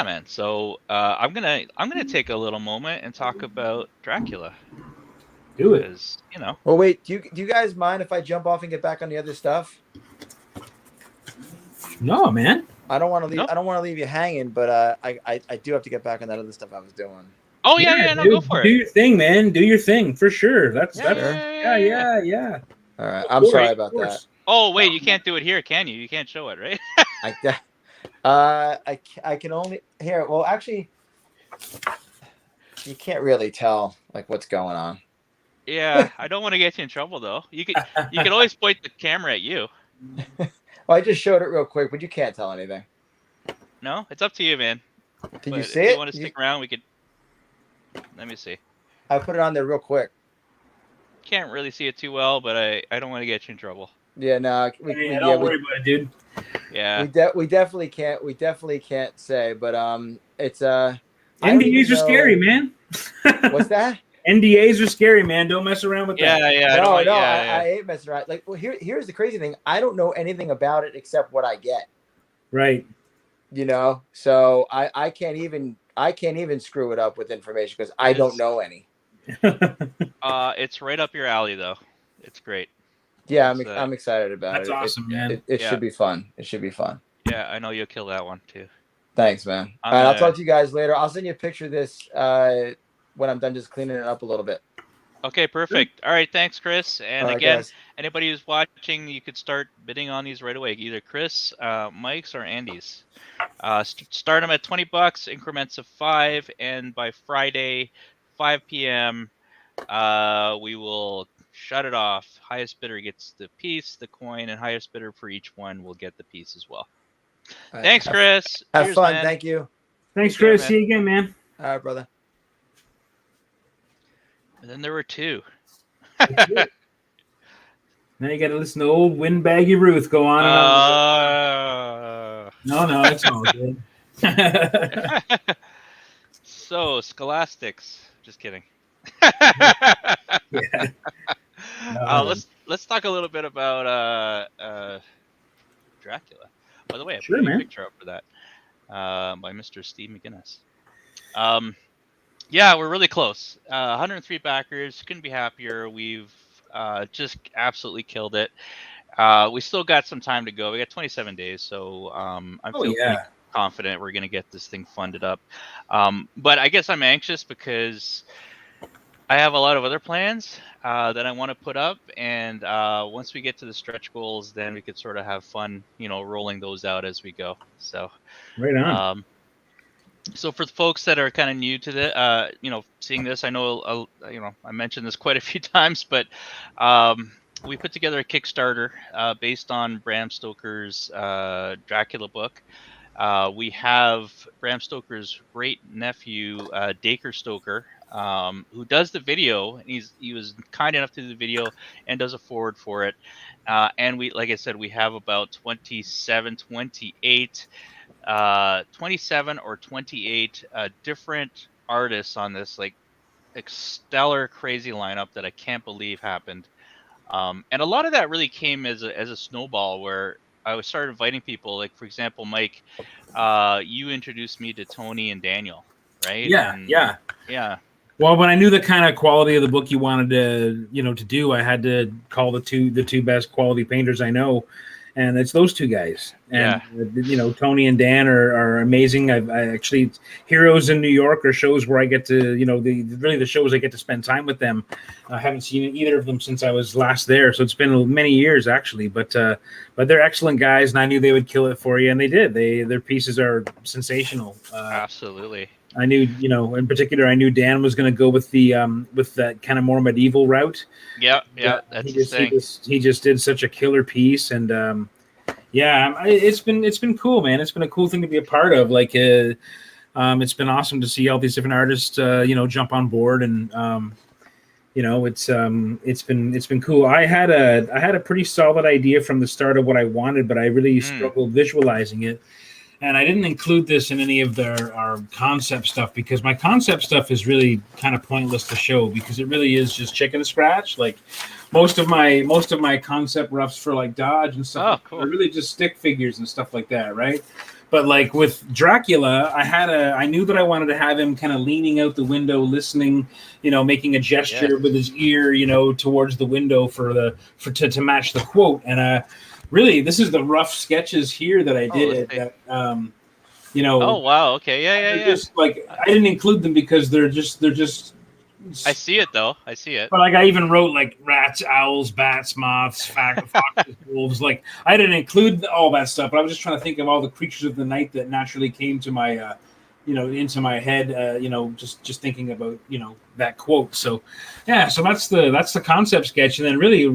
man. So I'm gonna take a little moment and talk about Dracula. Do it. Because, Well, wait. Do you guys mind if I jump off and get back on the other stuff? No, man. I don't want to leave. Nope. I don't want to leave you hanging, but I do have to get back on that other stuff I was doing. Oh yeah, no, go for it. Do your thing, man. Do your thing for sure. That's yeah. All right, I'm sorry about that. Oh wait, you can't do it here, can you? You can't show it, right? I can only here. Well, actually, you can't really tell like what's going on. Yeah, I don't want to get you in trouble though. You can always point the camera at you. Well, I just showed it real quick, but you can't tell anything. No, it's up to you, man. Did you see it? If you want to stick around, we could. Let me see. I put it on there real quick. Can't really see it too well, but I don't want to get you in trouble. Yeah, no. Don't worry about it, dude. Yeah. We definitely can't. We definitely can't say, but it's NDAs are scary, man. What's that? NDAs are scary, man. Don't mess around with that. Yeah. I ain't messing around. Like, well, here's the crazy thing. I don't know anything about it except what I get. Right. So I can't even screw it up with information because I don't know any. It's right up your alley, though. It's great. Yeah, I'm excited about it. That's awesome, man. It should be fun. It should be fun. Yeah, I know you'll kill that one too. Thanks, man. All right, I'll talk to you guys later. I'll send you a picture of this when I'm done just cleaning it up a little bit. Okay, perfect. All right, thanks, Chris. And right, again, guys. Anybody who's watching, you could start bidding on these right away. Either Chris, Mike's, or Andy's. Start them at $20, increments of 5, and by Friday, 5 p.m., we will shut it off. Highest bidder gets the piece, the coin, and highest bidder for each one will get the piece as well. Right. Thanks, Chris. Have Cheers, fun. man. Thank you. Thanks, Chris. See you again, man. All right, brother. And then there were 2. Now you got to listen to old windbaggy Rooth go on and on. No, it's all good. So, Scholastics. Just kidding. Yeah. No, Let's talk a little bit about Dracula. By the way, I put a sure, new man. picture up for that by Mr. Steve McGinnis. Yeah, we're really close. 103 backers. Couldn't be happier. We've just absolutely killed it. We still got some time to go. We got 27 days, so I Oh feel pretty yeah. confident we're going to get this thing funded up. But I guess I'm anxious because I have a lot of other plans that I want to put up, and once we get to the stretch goals, then we could sort of have fun, rolling those out as we go. So, Right on. um, so for the folks that are kind of new to the, seeing this, I know, I mentioned this quite a few times, but we put together a Kickstarter based on Bram Stoker's Dracula book. We have Bram Stoker's great nephew, Dacre Stoker, who does the video. He was kind enough to do the video and does a forward for it. And we, like I said, we have about 27, 28 27 or 28 different artists on this like stellar crazy lineup that I can't believe happened. And a lot of that really came as a snowball where I started inviting people. Like for example, Mike, you introduced me to Tony and Daniel, right? Yeah, And yeah. yeah, Well, when I knew the kind of quality of the book you wanted to do, I had to call the two best quality painters I know, and it's those two guys. And yeah, Tony and Dan are amazing. I actually Heroes in New York are shows where I get to the shows I get to spend time with them. I haven't seen either of them since I was last there, so it's been many years actually. But they're excellent guys, and I knew they would kill it for you, and they did. Their pieces are sensational. absolutely. I knew, in particular, I knew Dan was going to go with with that kind of more medieval route. Yeah, And, yeah, that's his thing. he just did such a killer piece, and yeah, it's been cool, man. It's been a cool thing to be a part of. Like, it's been awesome to see all these different artists, jump on board, and it's been cool. I had a pretty solid idea from the start of what I wanted, but I really struggled visualizing it. And I didn't include this in any of our concept stuff because my concept stuff is really kind of pointless to show because it really is just chicken scratch. Like most of my concept roughs for like Dodge and stuff Cool. are really just stick figures and stuff like that, right? But like with Dracula, I knew that I wanted to have him kind of leaning out the window, listening, making a gesture with his ear, towards the window to match the quote. And really, this is the rough sketches here that I did. Oh wow, okay, yeah. Just like I didn't include them because they're just. I see it though. I see it. But like I even wrote like rats, owls, bats, moths, foxes, wolves. Like I didn't include all that stuff, but I was just trying to think of all the creatures of the night that naturally came to my, into my head. Just thinking about that quote. So, yeah. So that's the concept sketch, and then really,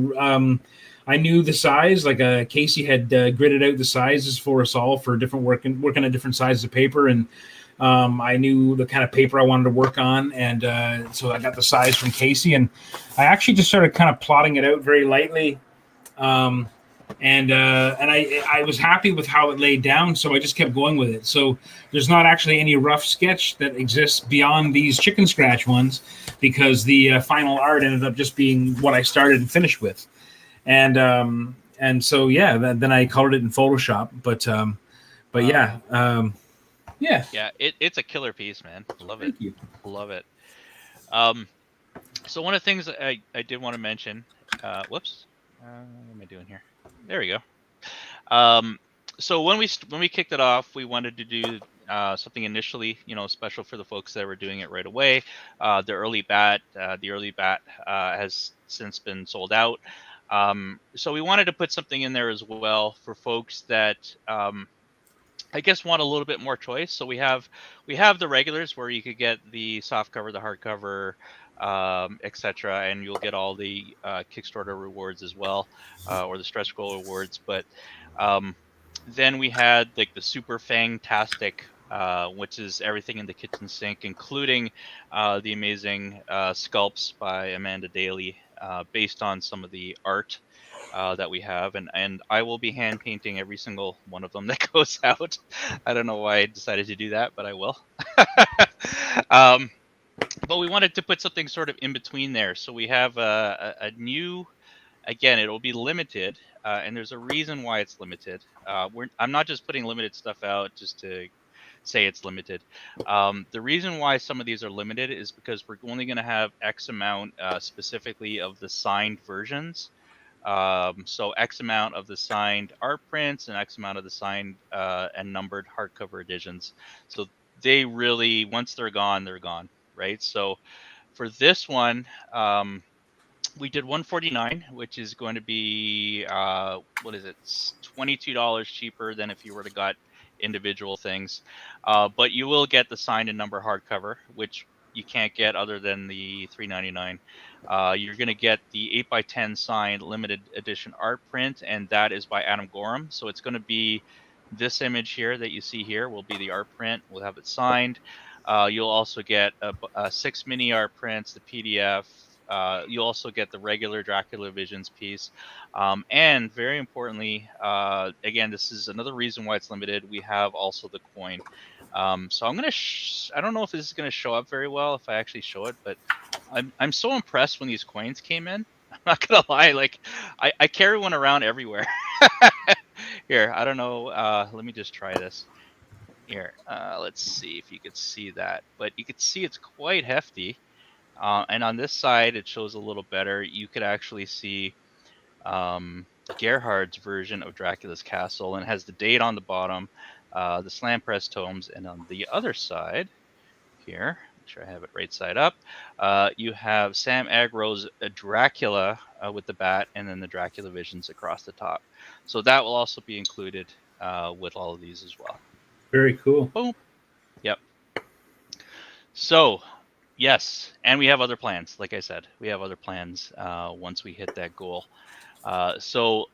I knew the size. Like Casey had gridded out the sizes for us all for different working at different sizes of paper, and I knew the kind of paper I wanted to work on, and so I got the size from Casey, and I actually just started kind of plotting it out very lightly, and I was happy with how it laid down, so I just kept going with it. So there's not actually any rough sketch that exists beyond these chicken scratch ones, because the final art ended up just being what I started and finished with. And so yeah, then I colored it in Photoshop. But yeah, yeah. It's a killer piece, man. Love it. Thank you. Love it. So one of the things I did want to mention. Whoops. What am I doing here? There we go. So when we kicked it off, we wanted to do something initially, special for the folks that were doing it right away. The early bat has since been sold out. So we wanted to put something in there as well for folks that I guess want a little bit more choice. So we have the regulars where you could get the soft cover, the hardcover, etc., and you'll get all the Kickstarter rewards as well, or the stretch goal rewards. But then we had like the super fantastic, which is everything in the kitchen sink, including the amazing sculpts by Amanda Daly based on some of the art that we have, and I will be hand painting every single one of them that goes out. I don't know why I decided to do that, but I will. um, but we wanted to put something sort of in between there, so we have a new. Again, it'll be limited, and there's a reason why it's limited. I'm not just putting limited stuff out just to say it's limited. The reason why some of these are limited is because we're only going to have X amount specifically of the signed versions. So X amount of the signed art prints and X amount of the signed and numbered hardcover editions. So they really, once they're gone, right? So for this one, we did 149, which is going to be what is it? $22 cheaper than if you were to got individual things. But you will get the signed and number hardcover, which you can't get other than the $3.99. You're going to get the 8x10 signed limited edition art print, and that is by Adam Gorham. So it's going to be this image here that you see here will be the art print. We'll have it signed. You'll also get 6 mini art prints, the PDF. You'll also get the regular Dracula Visions piece. And very importantly, again, this is another reason why it's limited. We have also the coin. So I'm going to, I don't know if this is going to show up very well if I actually show it, but I'm so impressed when these coins came in. I'm not going to lie. Like I carry one around everywhere. Here, I don't know. Let me just try this. Here, let's see if you could see that. But you could see it's quite hefty. And on this side, it shows a little better. You could actually see Gerhard's version of Dracula's Castle, and it has the date on the bottom, the slam press tomes, and on the other side, here, make sure I have it right side up, you have Sam Agro's Dracula with the bat, and then the Dracula Visions across the top. So that will also be included with all of these as well. Very cool. Boom. Yep. So, yes, and we have other plans. Like I said, we have other plans once we hit that goal. So,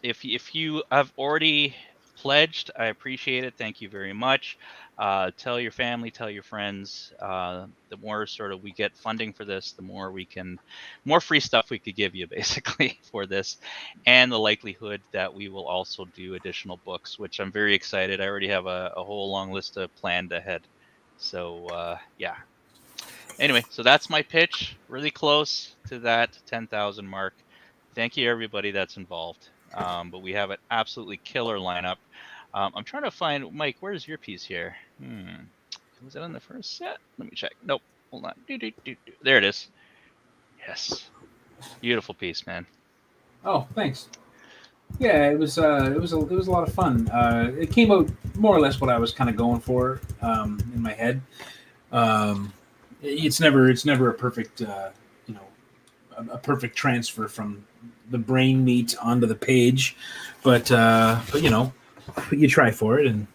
if you have already pledged, I appreciate it. Thank you very much. Tell your family, tell your friends. The more sort of we get funding for this, the more more free stuff we could give you basically for this, and the likelihood that we will also do additional books, which I'm very excited. I already have a whole long list of planned ahead. So yeah. Anyway, so that's my pitch. Really close to that 10,000 mark. Thank you everybody that's involved. But we have an absolutely killer lineup. I'm trying to find, Mike, where's your piece here? Was it on the first set? Let me check. Nope. Hold on. There it is. Yes. Beautiful piece, man. Oh, thanks. Yeah, it was a lot of fun. It came out more or less what I was kind of going for in my head. It's never a perfect a perfect transfer from the brain meat onto the page, but you try for it, and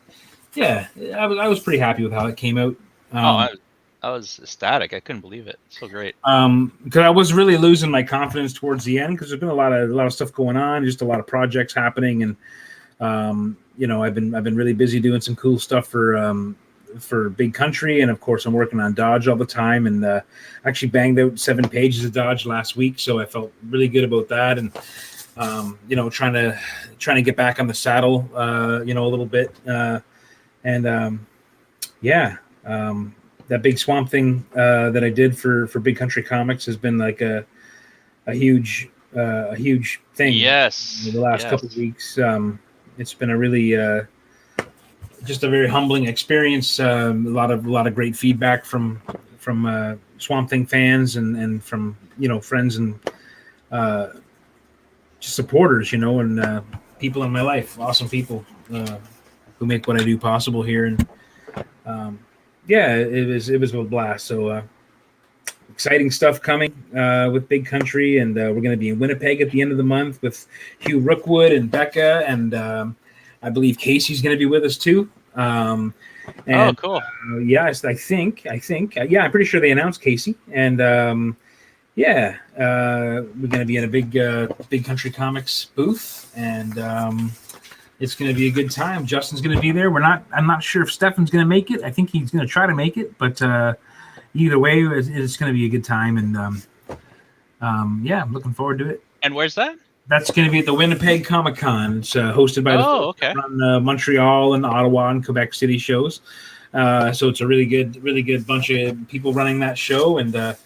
yeah, I was pretty happy with how it came out. I was ecstatic. I couldn't believe it. So great. Because I was really losing my confidence towards the end, because there's been a lot of stuff going on, just a lot of projects happening, and I've been really busy doing some cool stuff for Big Country, and of course I'm working on Dodge all the time, and actually banged out 7 pages of Dodge last week, so I felt really good about that, and trying to get back on the saddle a little bit, that big Swamp Thing that I did for Big Country Comics has been like a huge thing. Yes. The last couple of weeks, it's been a really just a very humbling experience. A lot of great feedback from Swamp Thing fans and from friends and just supporters, and people in my life, awesome people who make what I do possible here. And it was a blast. So exciting stuff coming with Big Country, and we're going to be in Winnipeg at the end of the month with Hugh Rookwood and Becca, and I believe Casey's going to be with us too. Oh, cool. Yes, I think. I'm pretty sure they announced Casey, and we're going to be in a Big Country Comics booth, and it's going to be a good time. Justin's going to be there. I'm not sure if Stefan's going to make it. I think he's going to try to make it, but either way, it's going to be a good time, and Yeah, I'm looking forward to it. And where's that? That's going to be at the Winnipeg Comic Con. It's hosted by the folks that run Montreal and Ottawa and Quebec City shows. So it's a really good bunch of people running that show, and I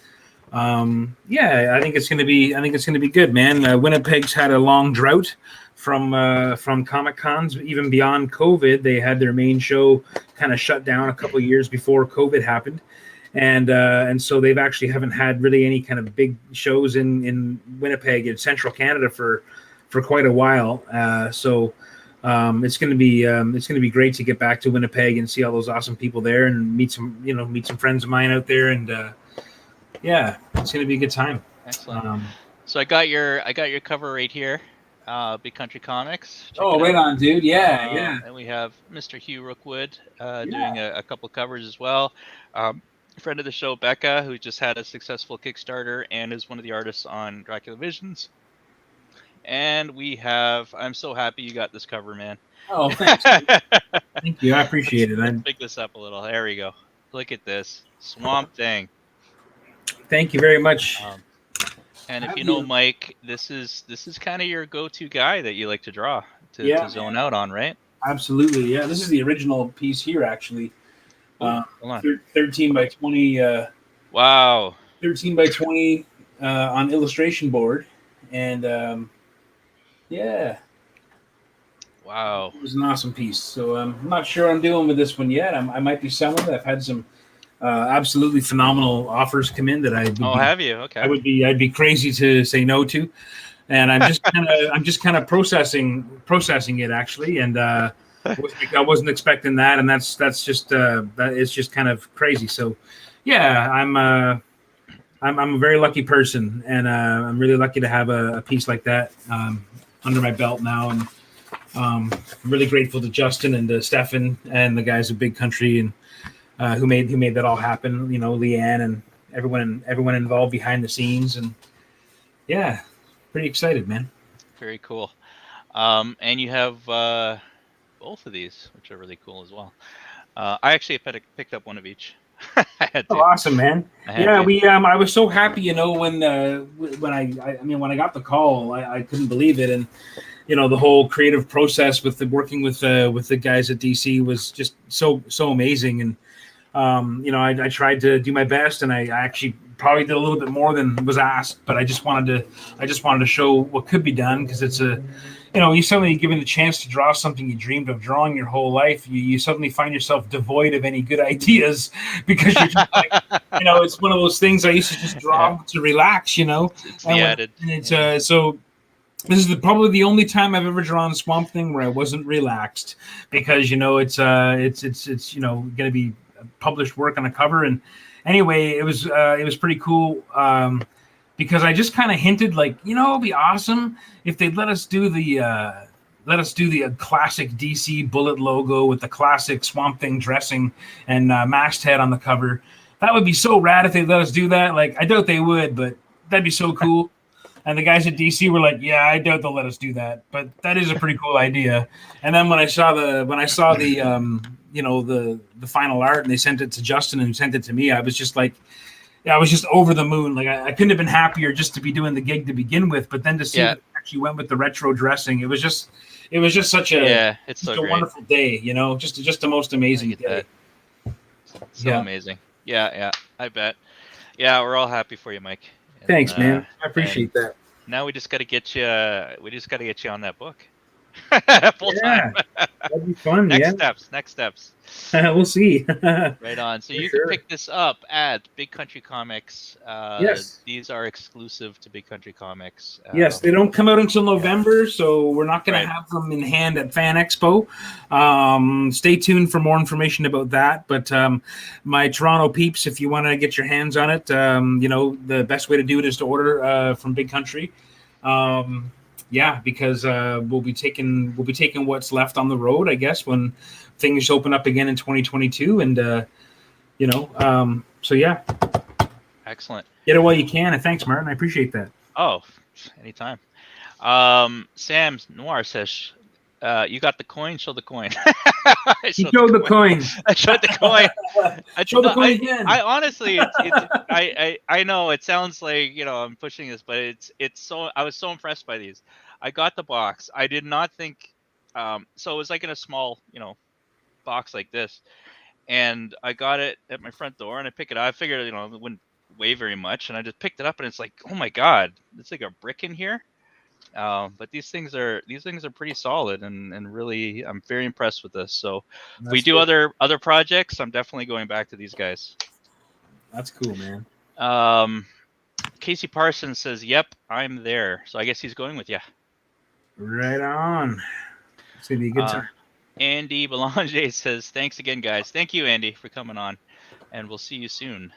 think it's going to be good, man. Winnipeg's had a long drought from Comic Cons, even beyond COVID. They had their main show kind of shut down a couple of years before COVID happened. And so they've actually haven't had really any kind of big shows in Winnipeg in Central Canada for quite a while. So it's going to be great to get back to Winnipeg and see all those awesome people there and meet some friends of mine out there. And it's going to be a good time. Excellent. So I got your cover right here. Big Country Comics. Right on, dude. Yeah. And we have Mr. Hugh Rookwood doing a couple covers as well. Friend of the show, Becca, who just had a successful Kickstarter and is one of the artists on Dracula Visions. And I'm so happy you got this cover, man. Oh, thanks. Thank you. I appreciate it. Let's pick this up a little. There we go. Look at this. Swamp Thing. Thank you very much. And if you know Mike, this is kind of your go-to guy that you like to draw to zone out on, right? Absolutely. Yeah, this is the original piece here, actually. Hold on. 13 by 20. Wow. 13 by 20 on illustration board, and wow, it was an awesome piece. So I'm not sure what I'm doing with this one yet. I might be selling it. I've had some absolutely phenomenal offers come in that have you? Okay. I'd be crazy to say no to, and I'm just kind of processing it actually, and I wasn't expecting that, and that's just it's just kind of crazy. So yeah, I'm a very lucky person, and I'm really lucky to have a piece like that under my belt now, and I'm really grateful to Justin and to Stefan and the guys at Big Country and who made that all happen. You know, Leanne and everyone involved behind the scenes, and yeah, pretty excited, man. Very cool. And you have both of these, which are really cool as well. I actually picked up one of each. I had to. Oh, awesome, man! I was so happy, when I got the call, I couldn't believe it, and the whole creative process with working with the guys at DC was just so amazing, and I tried to do my best, and I actually probably did a little bit more than was asked, but I just wanted to show what could be done, because it's you suddenly given the chance to draw something you dreamed of drawing your whole life, you suddenly find yourself devoid of any good ideas, because you're just like, it's one of those things I used to just draw to relax, It's added. And it's so this is probably the only time I've ever drawn Swamp Thing where I wasn't relaxed, because it's going to be published work on a cover. And anyway, it was pretty cool. Because I just kind of hinted, like, it'd be awesome if they'd let us do the classic DC bullet logo with the classic Swamp Thing dressing and masthead on the cover. That would be so rad if they let us do that. Like, I doubt they would, but that'd be so cool. And the guys at DC were like, "Yeah, I doubt they'll let us do that, but that is a pretty cool idea." And then when I saw the final art, and they sent it to Justin and sent it to me, I was just like. Yeah, I was just over the moon. Like I couldn't have been happier just to be doing the gig to begin with, but then to see that actually went with the retro dressing, it was just such a wonderful day. Just the most amazing day. So amazing. Yeah, I bet. Yeah, we're all happy for you, Mike. And, thanks, man. I appreciate that. Now we just got to get you. On that book. Full time. That'd be fun. Next steps. We'll see. Right on. So you can pick this up at Big Country Comics. Yes. These are exclusive to Big Country Comics. Yes, they don't come out until November, so we're not going to have them in hand at Fan Expo. Stay tuned for more information about that. But my Toronto peeps, if you want to get your hands on it, the best way to do it is to order from Big Country. Because we'll be taking what's left on the road, I guess, when things open up again in 2022, and so yeah. Excellent. Get it while you can, and thanks, Martin. I appreciate that. Oh, anytime. Sam's Noir says, You got the coin. Show the coin. You showed the coin. I showed the coin. Show the coin again. I honestly, I know it sounds like I'm pushing this, but it's so I was so impressed by these. I got the box. I did not think, so it was like in a small box like this, and I got it at my front door, and I pick it up. I figured it wouldn't weigh very much, and I just picked it up, and it's like, oh my god, it's like a brick in here. But these things are pretty solid, and really I'm very impressed with this. So if we do other projects, I'm definitely going back to these guys. That's cool, man. Casey Parsons says, "Yep, I'm there." So I guess he's going with you. Right on. It's gonna be a good time. Andy Belanger says, "Thanks again, guys." Thank you, Andy, for coming on, and we'll see you soon.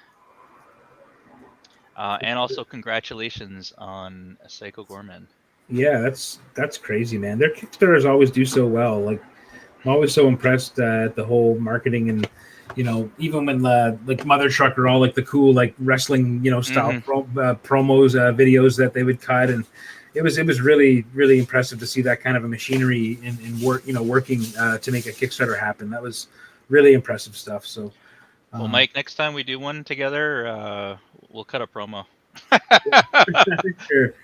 And also congratulations on Psycho Gorman. Yeah, that's crazy, man. Their Kickstarters always do so well. Like, I'm always so impressed at the whole marketing, and even when like Mother Trucker, all like the cool like wrestling style promos, videos that they would cut, and it was really really impressive to see that kind of a machinery in work working to make a Kickstarter happen. That was really impressive stuff. So, well, Mike, next time we do one together, we'll cut a promo. Sure.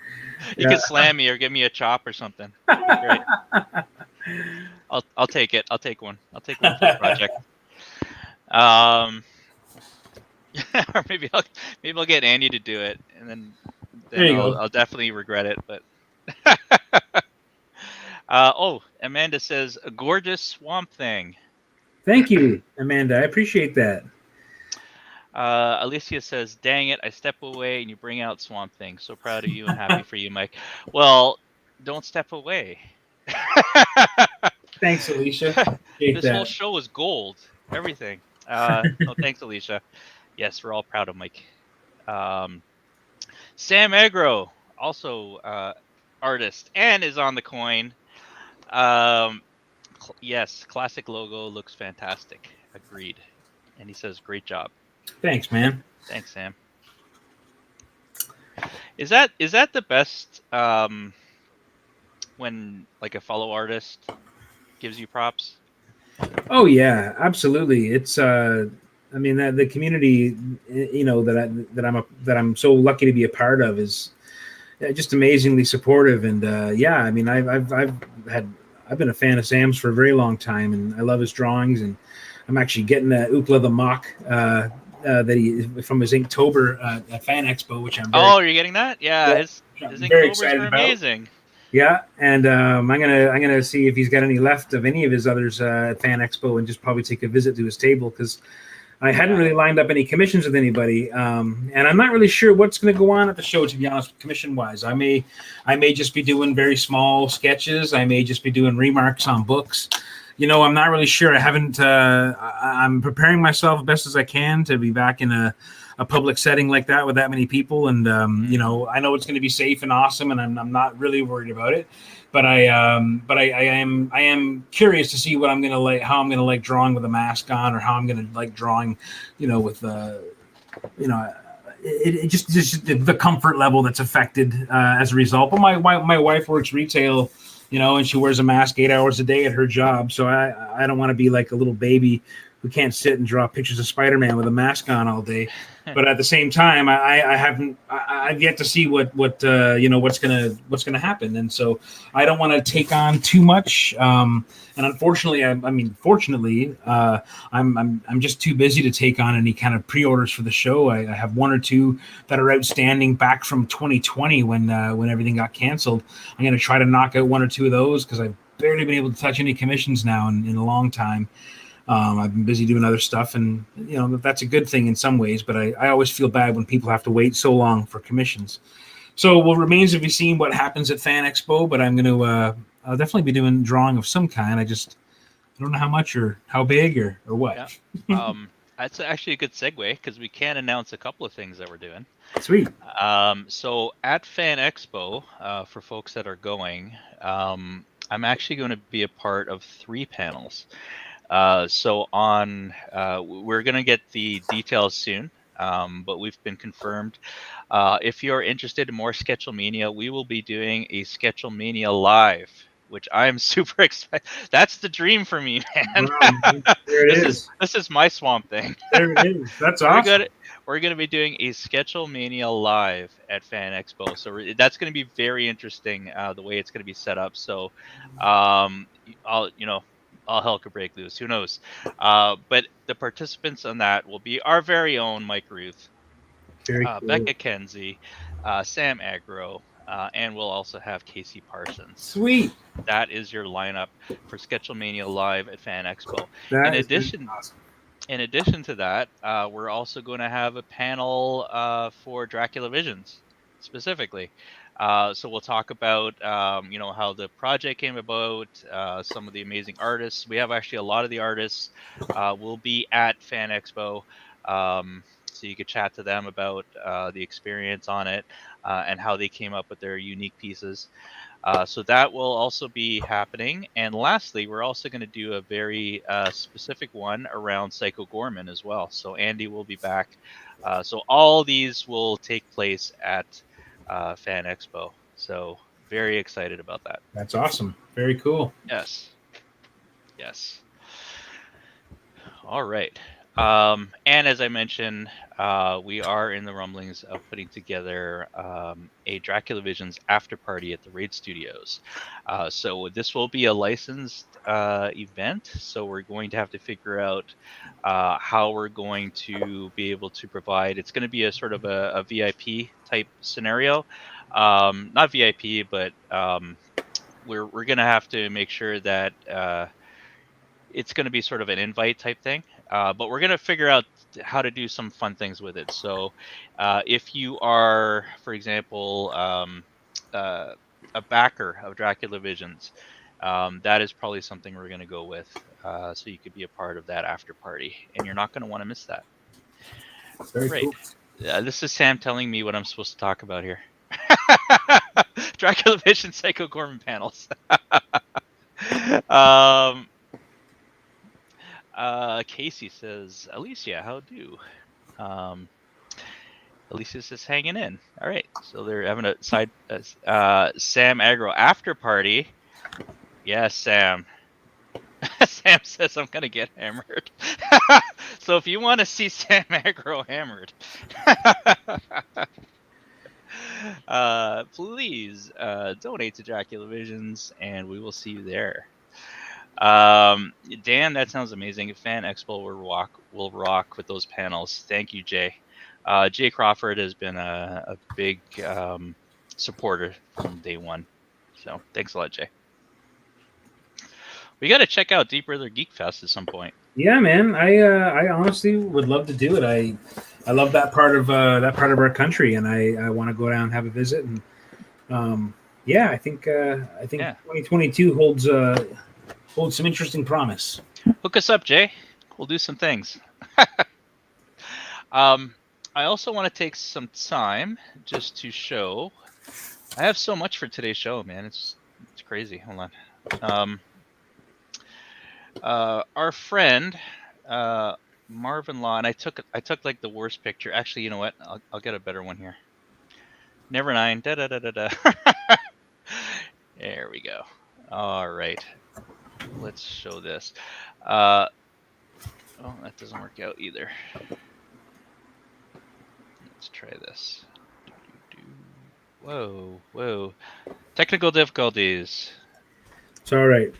You can slam me or give me a chop or something. Great. I'll take it. I'll take one. I'll take one for the project. Or maybe I'll get Andy to do it, and then I'll definitely regret it. But Amanda says, "A gorgeous Swamp Thing." Thank you, Amanda. I appreciate that. Alicia says, "Dang it, I step away and you bring out Swamp Thing. So proud of you and happy for you, Mike." Well, don't step away. Thanks, Alicia. This whole show is gold. Everything. No, thanks, Alicia. Yes, we're all proud of Mike. Sam Agro, also artist, and is on the coin. Yes, classic logo looks fantastic. Agreed. And he says, "Great job." Thanks, man. Thanks, Sam. Is that the best when like a fellow artist gives you props? Oh yeah, absolutely. It's I mean that the community that I'm so lucky to be a part of is just amazingly supportive, and yeah, I mean I've been a fan of Sam's for a very long time, and I love his drawings, and I'm actually getting Ookla the Mock that he from his Inktober fan expo, which I'm you're getting that? Yeah, his Inktober's are amazing. Yeah, and I'm gonna see if he's got any left of any of his others at Fan Expo, and just probably take a visit to his table, because I hadn't really lined up any commissions with anybody, and I'm not really sure what's going to go on at the show, to be honest, commission wise. I may just be doing very small sketches. I may just be doing remarks on books. I'm not really sure. I haven't. I'm preparing myself as best as I can to be back in a public setting like that with that many people, and I know it's going to be safe and awesome, and I'm not really worried about it. But I am curious to see what I'm going to like, how I'm going to like drawing with a mask on, or how I'm going to like drawing, with it just the comfort level that's affected as a result. But my wife works retail. And she wears a mask 8 hours a day at her job. So I don't want to be like a little baby who can't sit and draw pictures of Spider-Man with a mask on all day. But at the same time, I've yet to see what's gonna happen, and so I don't want to take on too much. And unfortunately, fortunately, I'm just too busy to take on any kind of pre-orders for the show. I have one or two that are outstanding back from 2020 when everything got canceled. I'm going to try to knock out one or two of those, because I've barely been able to touch any commissions now in a long time. I've been busy doing other stuff, and that's a good thing in some ways, but I always feel bad when people have to wait so long for commissions. So what remains to be seen what happens at Fan Expo, but I'm going to I'll definitely be doing drawing of some kind. I don't know how much or how big or what. Yeah. That's actually a good segue, because we can announce a couple of things that we're doing. Sweet. So at Fan Expo, for folks that are going, I'm actually going to be a part of 3 panels. So we're going to get the details soon, but we've been confirmed. If you're interested in more Sketchlemania, we will be doing a Sketchlemania live which I'm super excited. That's the dream for me, man. Wow, there it is. This is my Swamp Thing. There it is. That's We're awesome. we're gonna be doing a Sketchlemania live at Fan Expo, so that's gonna be very interesting. The way it's gonna be set up. So, all hell could break loose. Who knows? But the participants on that will be our very own Mike Rooth, Very cool. Becca Kenzie, Sam Agro, and we'll also have Casey Parsons. Sweet. That is your lineup for Sketchlemania live at Fan Expo. That In is addition, awesome. in addition to that, we're also going to have a panel for Dracula Visions, specifically. So we'll talk about, how the project came about, some of the amazing artists. We have actually a lot of the artists will be at Fan Expo, so you could chat to them about the experience on it and how they came up with their unique pieces. So that will also be happening. And lastly, we're also going to do a very specific one around Psycho Gorman as well. So Andy will be back. So all these will take place at Fan Expo. So very excited about that. That's awesome. Very cool. Yes. All right. And as I mentioned, we are in the rumblings of putting together a Dracula Visions after party at the Raid Studios. So this will be a licensed event. So we're going to have to figure out how we're going to be able to provide. It's going to be a sort of a VIP type scenario. Not VIP, but we're going to have to make sure that it's going to be sort of an invite type thing. But we're going to figure out how to do some fun things with it. So if you are, for example, a backer of Dracula Visions, that is probably something we're going to go with. So you could be a part of that after party. And you're not going to want to miss that. Very Great. cool. This is Sam telling me what I'm supposed to talk about here. Dracula Vision Psycho Gorman panels. Casey says, Alicia, how do? Alicia says, hanging in. All right. So they're having a side Sam Agro after party. Yes, Sam. Sam says, I'm going to get hammered. So if you want to see Sam Agro hammered, please donate to Dracula Visions and we will see you there. Dan, that sounds amazing. Fan Expo will rock with those panels. Thank you, Jay. Jay Crawford has been a big supporter from day one. So thanks a lot, Jay. We got to check out Deep River Geek Fest at some point. Yeah, man. I honestly would love to do it. I love that part of our country, and I want to go down and have a visit. And I think 2022 holds some interesting promise. Hook us up, Jay. We'll do some things. I also want to take some time just to show. I have so much for today's show, man. It's crazy. Hold on. Our friend Marvin Law, and I took like the worst picture. Actually, you know what? I'll get a better one here. Never mind. Da da da da da. There we go. All right. Let's show this. Oh, that doesn't work out either. Let's try this. Whoa. Technical difficulties. It's all right.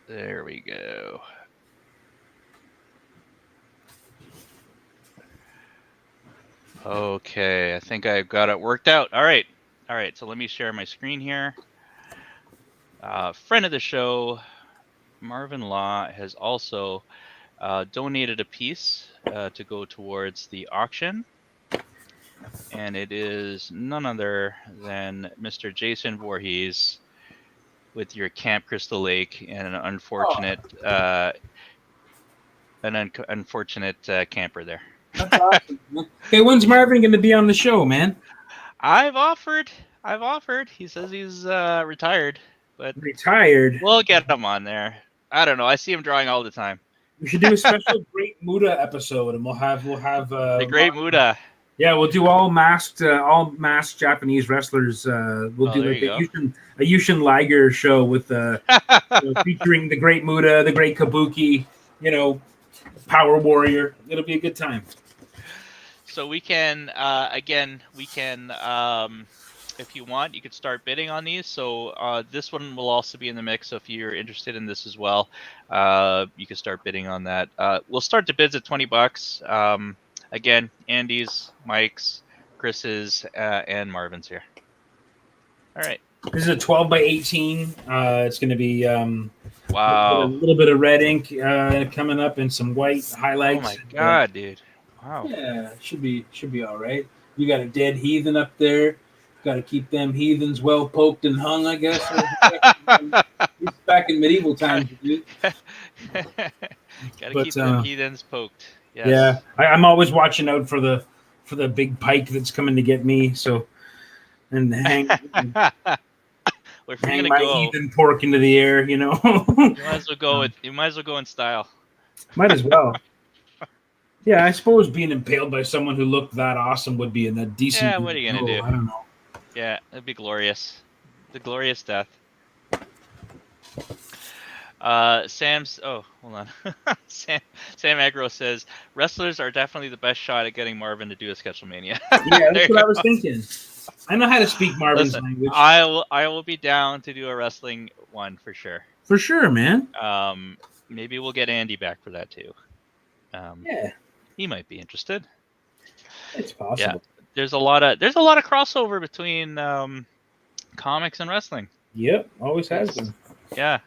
There we go. Okay, I think I've got it worked out. All right. So let me share my screen here. Friend of the show, Marvin Law, has also donated a piece to go towards the auction. And it is none other than Mr. Jason Voorhees with your Camp Crystal Lake and an unfortunate camper there. That's awesome. Hey, when's Marvin going to be on the show, man? I've offered. He says he's retired. But retired. We'll get him on there. I don't know. I see him drawing all the time. We should do a special Great Muda episode, and we'll have the Great Muda. Yeah, we'll do all masked Japanese wrestlers. We'll do there like you go. a Yushin Liger show with featuring the Great Muta, the Great Kabuki, Power Warrior. It'll be a good time. So we can if you want, you could start bidding on these. So this one will also be in the mix. So if you're interested in this as well, you can start bidding on that. We'll start the bids at $20. Again, Andy's, Mike's, Chris's, and Marvin's here. All right. This is a 12 by 18. It's going to be Wow. a little bit of red ink coming up and some white highlights. Oh my god, dude! Wow. Yeah, should be all right. You got a dead heathen up there. Got to keep them heathens well poked and hung, I guess. He's back in medieval times, dude. Gotta keep them heathens poked. Yes. Yeah, I'm always watching out for the big pike that's coming to get me. So, and hang Well, if you're hang gonna my go, heathen pork into the air, you might as well go in style. Might as well. Yeah, I suppose being impaled by someone who looked that awesome would be a decent. Yeah, what are you gonna do? I don't know. Yeah, it'd be glorious. The glorious death. Sam's. Oh, hold on. Sam Agro says wrestlers are definitely the best shot at getting Marvin to do a Sketchlemania. Yeah, that's what I was thinking. I know how to speak Marvin's language. I will be down to do a wrestling one for sure. For sure, man. Maybe we'll get Andy back for that too. Yeah, he might be interested. It's possible. Yeah, there's a lot of crossover between comics and wrestling. Yep, always has been. Yeah,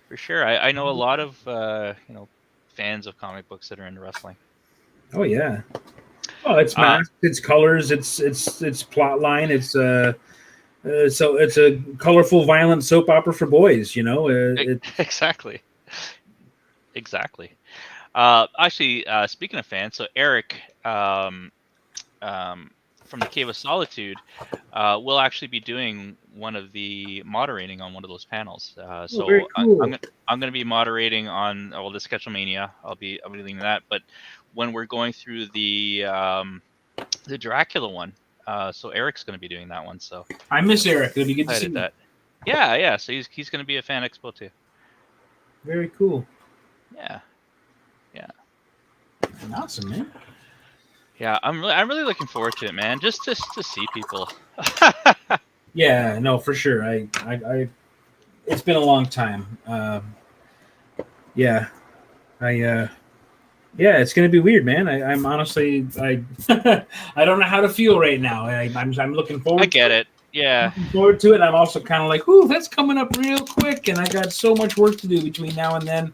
for sure. I know a lot of fans of comic books that are into wrestling. Oh yeah. Oh, it's masked, it's colors, it's plot line, it's so it's a colorful, violent soap opera for boys. Exactly. Actually, speaking of fans, so Eric from the Cave of Solitude will actually be doing one of the moderating on one of those panels. So very cool. I'm going to be moderating on the Sketchlemania. I'll be leading that. But when we're going through the Dracula one, so Eric's going to be doing that one. So I miss Eric. It'll be good to see that. Yeah. So he's going to be a fan expo too. Very cool. Yeah. Awesome, man. Yeah, I'm really looking forward to it, man. Just to see people. Yeah, no, for sure. I it's been a long time. Yeah, it's gonna be weird, man. I'm honestly, I don't know how to feel right now. I'm looking forward. I get it. Yeah. Looking forward to it. I'm also kind of like, ooh, that's coming up real quick, and I got so much work to do between now and then.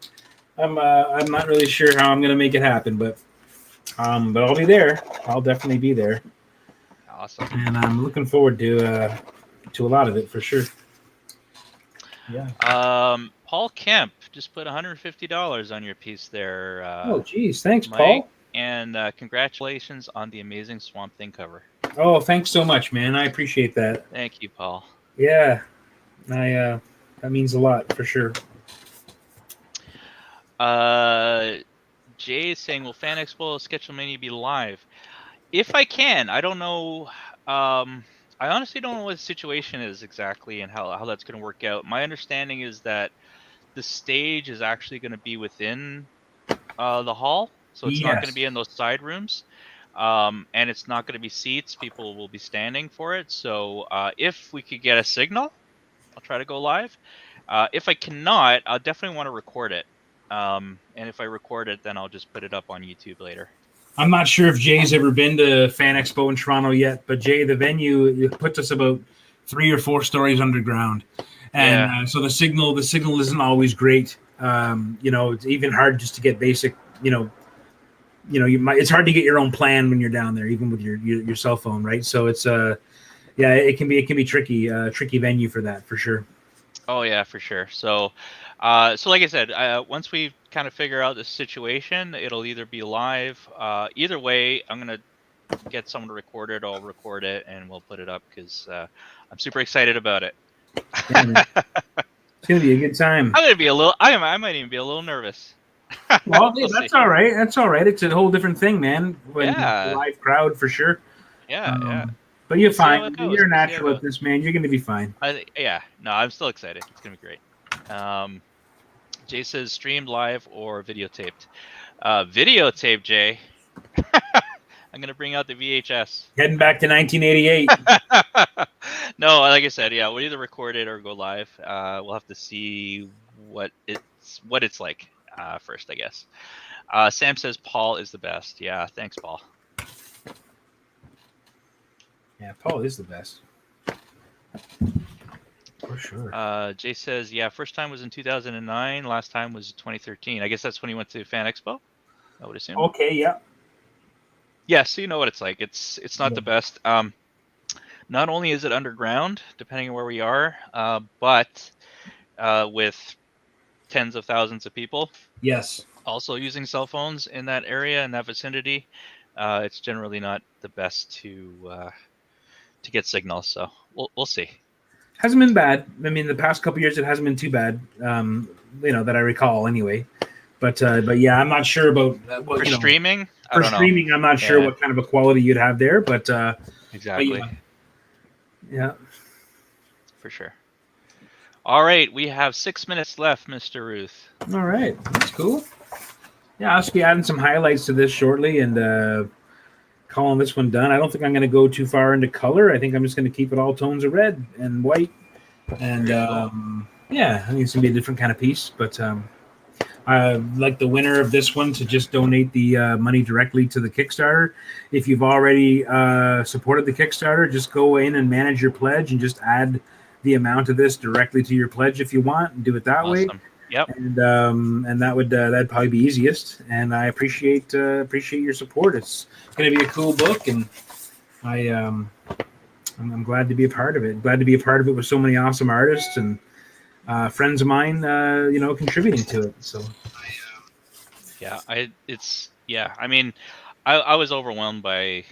I'm not really sure how I'm gonna make it happen, but I'll be there. I'll definitely be there. Awesome. And I'm looking forward to a lot of it for sure. Yeah. Paul Kemp just put $150 on your piece there. Oh, geez, thanks, Mike, Paul. And congratulations on the amazing Swamp Thing cover. Oh, thanks so much, man. I appreciate that. Thank you, Paul. Yeah, that means a lot for sure. Jay is saying, will Fan Expo Sketchlemania be live? If I can, I don't know. I honestly don't know what the situation is exactly and how that's going to work out. My understanding is that the stage is actually going to be within the hall, so it's not going to be in those side rooms, and it's not going to be seats. People will be standing for it. So if we could get a signal, I'll try to go live. If I cannot, I'll definitely want to record it. And if I record it, then I'll just put it up on YouTube later. I'm not sure if Jay's ever been to Fan Expo in Toronto yet, but Jay, the venue, it puts us about 3 or 4 stories underground, and so the signal isn't always great. It's even hard just to get basic. It's hard to get your own plan when you're down there, even with your cell phone, right? So it's it can be tricky venue for that for sure. Oh yeah, for sure. So like I said, once we kind of figure out the situation, it'll either be live. Either way, I'm gonna get someone to record it. I'll record it and we'll put it up because I'm super excited about it. Yeah, it's gonna be a good time. I'm gonna be a little. I might even be a little nervous. Well, We'll see. that's all right. That's all right. It's a whole different thing, man. When Yeah. live crowd for sure. Yeah. But you're We'll see how fine. it goes. You're a We'll see how natural it at this, man. You're going to be fine. No, I'm still excited. It's gonna be great. Jay says streamed live or videotaped. Videotape, Jay. I'm gonna bring out the VHS. Heading back to 1988. No, like I said, yeah, we'll either record it or go live. We'll have to see what it's like first, I guess. Sam says Paul is the best. Yeah, thanks, Paul. Yeah, Paul is the best. For sure. Jay says, yeah, first time was in 2009. Last time was 2013. I guess that's when he went to Fan Expo, I would assume. Okay, yeah. Yeah, so you know what it's like. It's not the best. Not only is it underground, depending on where we are, but with tens of thousands of people. Yes. Also using cell phones in that area, in that vicinity, it's generally not the best to get signal. So we'll see. Hasn't been bad. I mean, the past couple years it hasn't been too bad. That I recall anyway. But yeah, I'm not sure about for streaming. For streaming, I'm not sure what kind of a quality you'd have there, but exactly. But yeah, for sure. All right, we have 6 minutes left, Mr. Rooth. All right, that's cool. Yeah, I'll just be adding some highlights to this shortly and calling this one done. I don't think I'm going to go too far into color. I think I'm just going to keep it all tones of red and white. And yeah, I think it's going to be a different kind of piece. But I'd like the winner of this one to just donate the money directly to the Kickstarter. If you've already supported the Kickstarter, just go in and manage your pledge and just add the amount of this directly to your pledge if you want, and do it that way. Yep. And that'd probably be easiest. And I appreciate your support. It's going to be a cool book, and I'm glad to be a part of it. Glad to be a part of it with so many awesome artists and friends of mine, contributing to it. So I mean, I was overwhelmed by,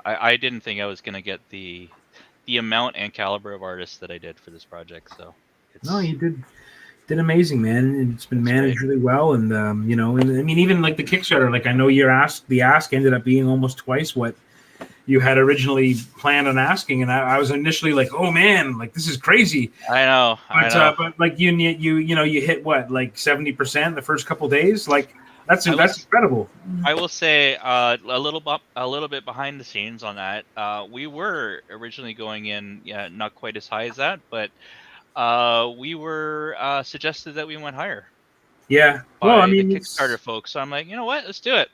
I didn't think I was going to get the amount and caliber of artists that I did for this project. So no, you did amazing, man. It's been managed really well, and I mean, even like the Kickstarter, like I know the ask ended up being almost twice what you had originally planned on asking, and I was initially like, oh man, like this is crazy. I know. But like you hit what, like 70% the first couple days, like that's incredible. I will say a little bit behind the scenes on that. We were originally going in, not quite as high as that, but we were suggested that we went higher. Yeah. Well, I mean, the Kickstarter folks. So I'm like, you know what? Let's do it.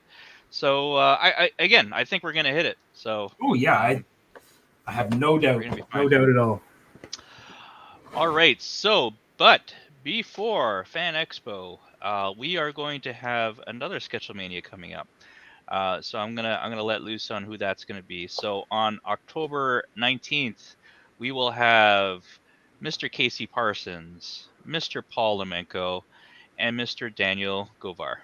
So I think we're gonna hit it. So. Oh yeah, I have no doubt. No doubt at all. All right. So, but before Fan Expo, we are going to have another Sketchlemania coming up. So I'm gonna let loose on who that's gonna be. So on October 19th, we will have Mr. Casey Parsons, Mr. Paul Lemenko, and Mr. Daniel Govar.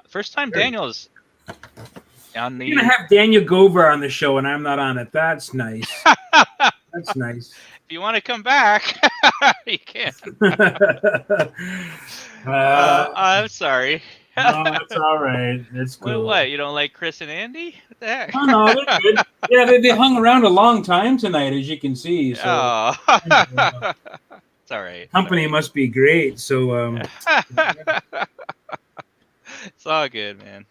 First time Daniel's on the. You're gonna have Daniel Govar on the show, and I'm not on it. That's nice. That's nice. If you want to come back, you can. I'm sorry. No, that's all right. It's cool. What? You don't like Chris and Andy? What the heck? Oh, no, they're good. Yeah, they hung around a long time tonight, as you can see. So, it's all right. Company must be great. So, it's all good, man.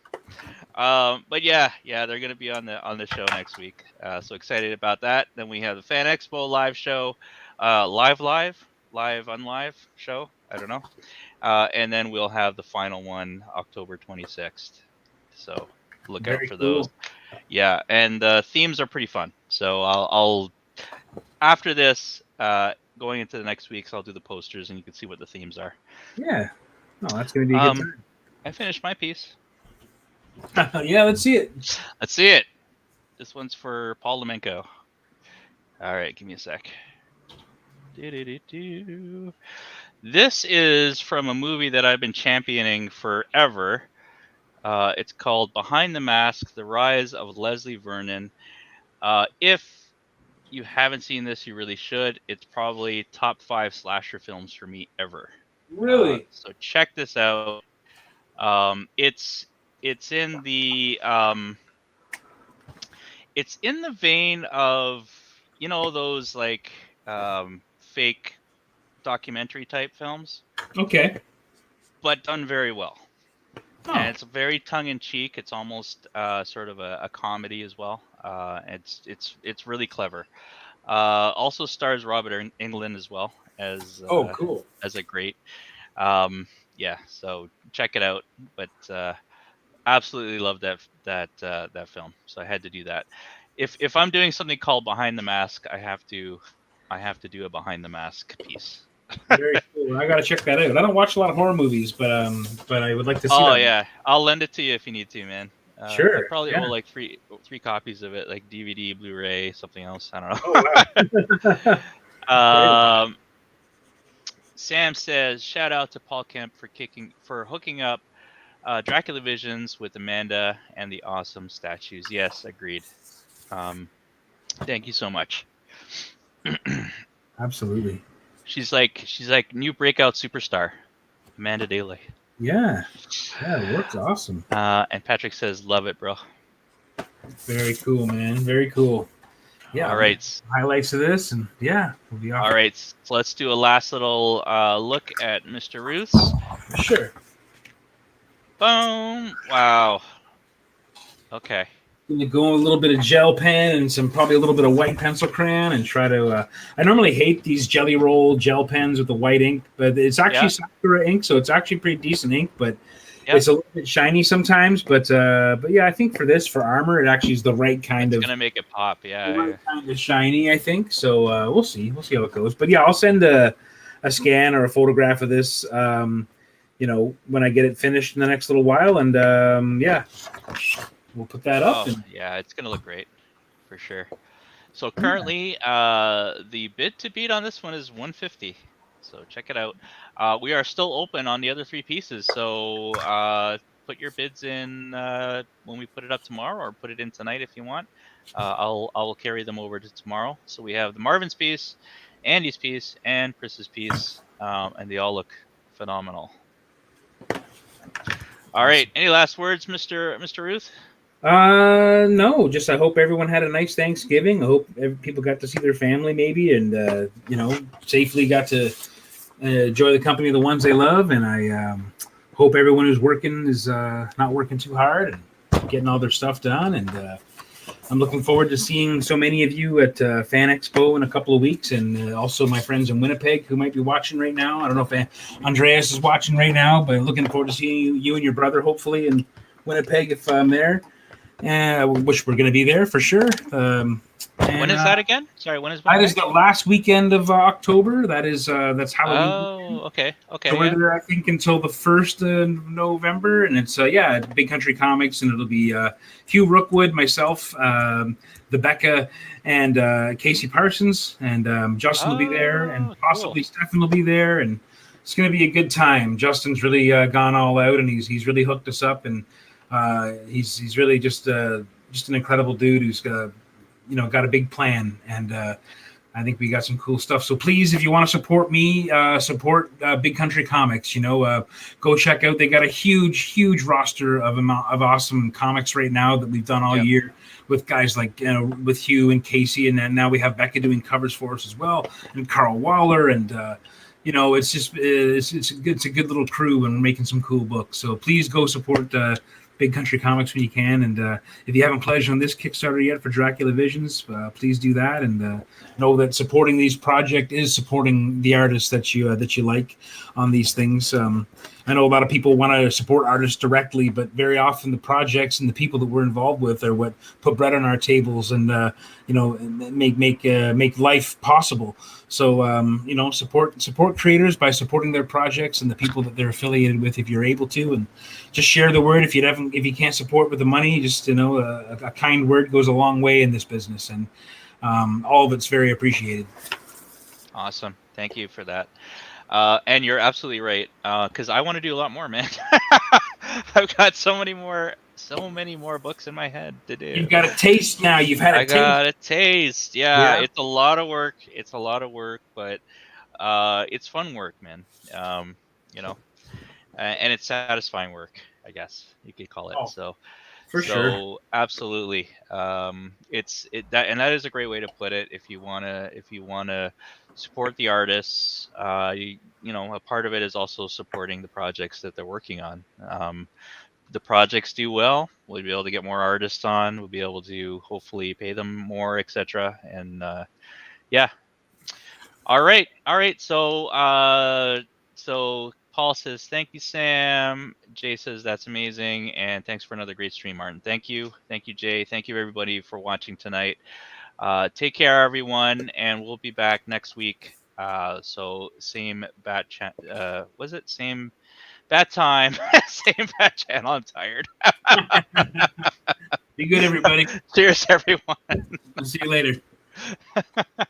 But yeah, they're gonna be on the show next week. So excited about that. Then we have the Fan Expo live show, live unlive show. I don't know. And then we'll have the final one October 26th. So look out for those. Yeah, and the themes are pretty fun. So I'll after this, going into the next week, so I'll do the posters and you can see what the themes are. Yeah. No, that's gonna be a good time. I finished my piece. Yeah, let's see it. Let's see it. This one's for Paul Lemenko. All right, give me a sec. This is from a movie that I've been championing forever. It's called Behind the Mask, The Rise of Leslie Vernon. If you haven't seen this, you really should. It's probably top 5 slasher films for me ever. Really? So check this out. It's in the it's in the vein of, you know, those like fake documentary type films, Okay. but done very well. Oh, And it's very tongue in cheek. It's almost sort of a comedy as well. It's really clever. Also stars Robert Englund as well oh, cool. as a great. Yeah, so check it out. But absolutely love that film. So I had to do that. If I'm doing something called Behind the Mask, I have to do a Behind the Mask piece. Very cool. I gotta check that out. I don't watch a lot of horror movies, but I would like to see Oh that. yeah, I'll lend it to you if you need to, man. I Sure. probably owe Yeah. like three copies of it, like DVD, Blu-ray, something else. I don't Oh know. wow. Sam says, shout out to Paul Kemp for hooking up Dracula Visions with Amanda and the awesome statues. Yes, agreed. Thank you so much. Absolutely. She's like new breakout superstar, Amanda Daly. Yeah. Yeah, it works awesome. And Patrick says, love it, bro. Very cool, man. Very cool. Yeah. All right. Highlights of this, and yeah, we'll be off. All right. So let's do a last little look at Mr. Rooth. Sure. Boom. Wow. Okay. Gonna go a little bit of gel pen and probably a little bit of white pencil crayon and try to. I normally hate these jelly roll gel pens with the white ink, but it's actually Sakura ink, so it's actually pretty decent ink. But it's a little bit shiny sometimes. But yeah, I think for armor, it actually is the right kind of. It's gonna make it pop. Yeah. Right kind of shiny, I think. So we'll see. We'll see how it goes. But yeah, I'll send a scan or a photograph of this. You know, when I get it finished in the next little while, and yeah. We'll put that up. Yeah, it's going to look great for sure. So currently, the bid to beat on this one is 150. So check it out. We are still open on the other three pieces. So put your bids in when we put it up tomorrow, or put it in tonight if you want. I'll carry them over to tomorrow. So we have the Marvin's piece, Andy's piece, and Chris's piece, and they all look phenomenal. All right. Any last words, Mr. Rooth? No, just I hope everyone had a nice Thanksgiving. I hope people got to see their family maybe, and you know, safely got to enjoy the company of the ones they love. And I hope everyone who's working is not working too hard and getting all their stuff done. And I'm looking forward to seeing so many of you at Fan Expo in a couple of weeks, and also my friends in Winnipeg who might be watching right now. I don't know if Andreas is watching right now, but looking forward to seeing you and your brother hopefully in Winnipeg if I'm there. Which we're going to be there for sure. When is that again? Sorry, when is that? Is the last weekend of October. That's Halloween. Oh, okay. So we're there, I think, until the 1st of November, and it's Big Country Comics, and it'll be Hugh Rookwood, myself, the Becca, and Casey Parsons, and Justin will be there, and possibly Stefan will be there, and it's going to be a good time. Justin's really gone all out, and he's really hooked us up, and he's really just an incredible dude who's got a big plan, and I think we got some cool stuff. So please, if you want to support me, support Big Country Comics. Go check out. They got a huge roster of awesome comics right now that we've done all year with guys like with Hugh and Casey, and then now we have Becca doing covers for us as well, and Carl Waller, and it's just it's a good little crew, and we're making some cool books. So please go support Big Country Comics when you can, and if you haven't pledged on this Kickstarter yet for Dracula Visions, please do that, and know that supporting these projects is supporting the artists that you like on these things. I know a lot of people want to support artists directly, but very often the projects and the people that we're involved with are what put bread on our tables and make life possible. So support creators by supporting their projects and the people that they're affiliated with if you're able to, and just share the word. If you can't support with the money, just a kind word goes a long way in this business, and all of it's very appreciated. Awesome. Thank you for that. And you're absolutely right, because I want to do a lot more, man. I've got so many more books in my head to do. You've got a taste now. You've had a taste. I got a taste. Yeah, it's a lot of work. But it's fun work, man. and it's satisfying work, I guess you could call it. Oh, So for sure. absolutely, that is a great way to put it. If you wanna support the artists, a part of it is also supporting the projects that they're working on. The projects do well, we'll be able to get more artists on. We'll be able to hopefully pay them more, etc. And yeah. All right. So Paul says, thank you, Sam. Jay says, that's amazing. And thanks for another great stream, Martin. Thank you. Thank you, Jay. Thank you, everybody, for watching tonight. Take care, everyone. And we'll be back next week. So same bat chat. Was it same bat time? Same bat channel. I'm tired. Be good, everybody. Cheers, everyone. We'll see you later.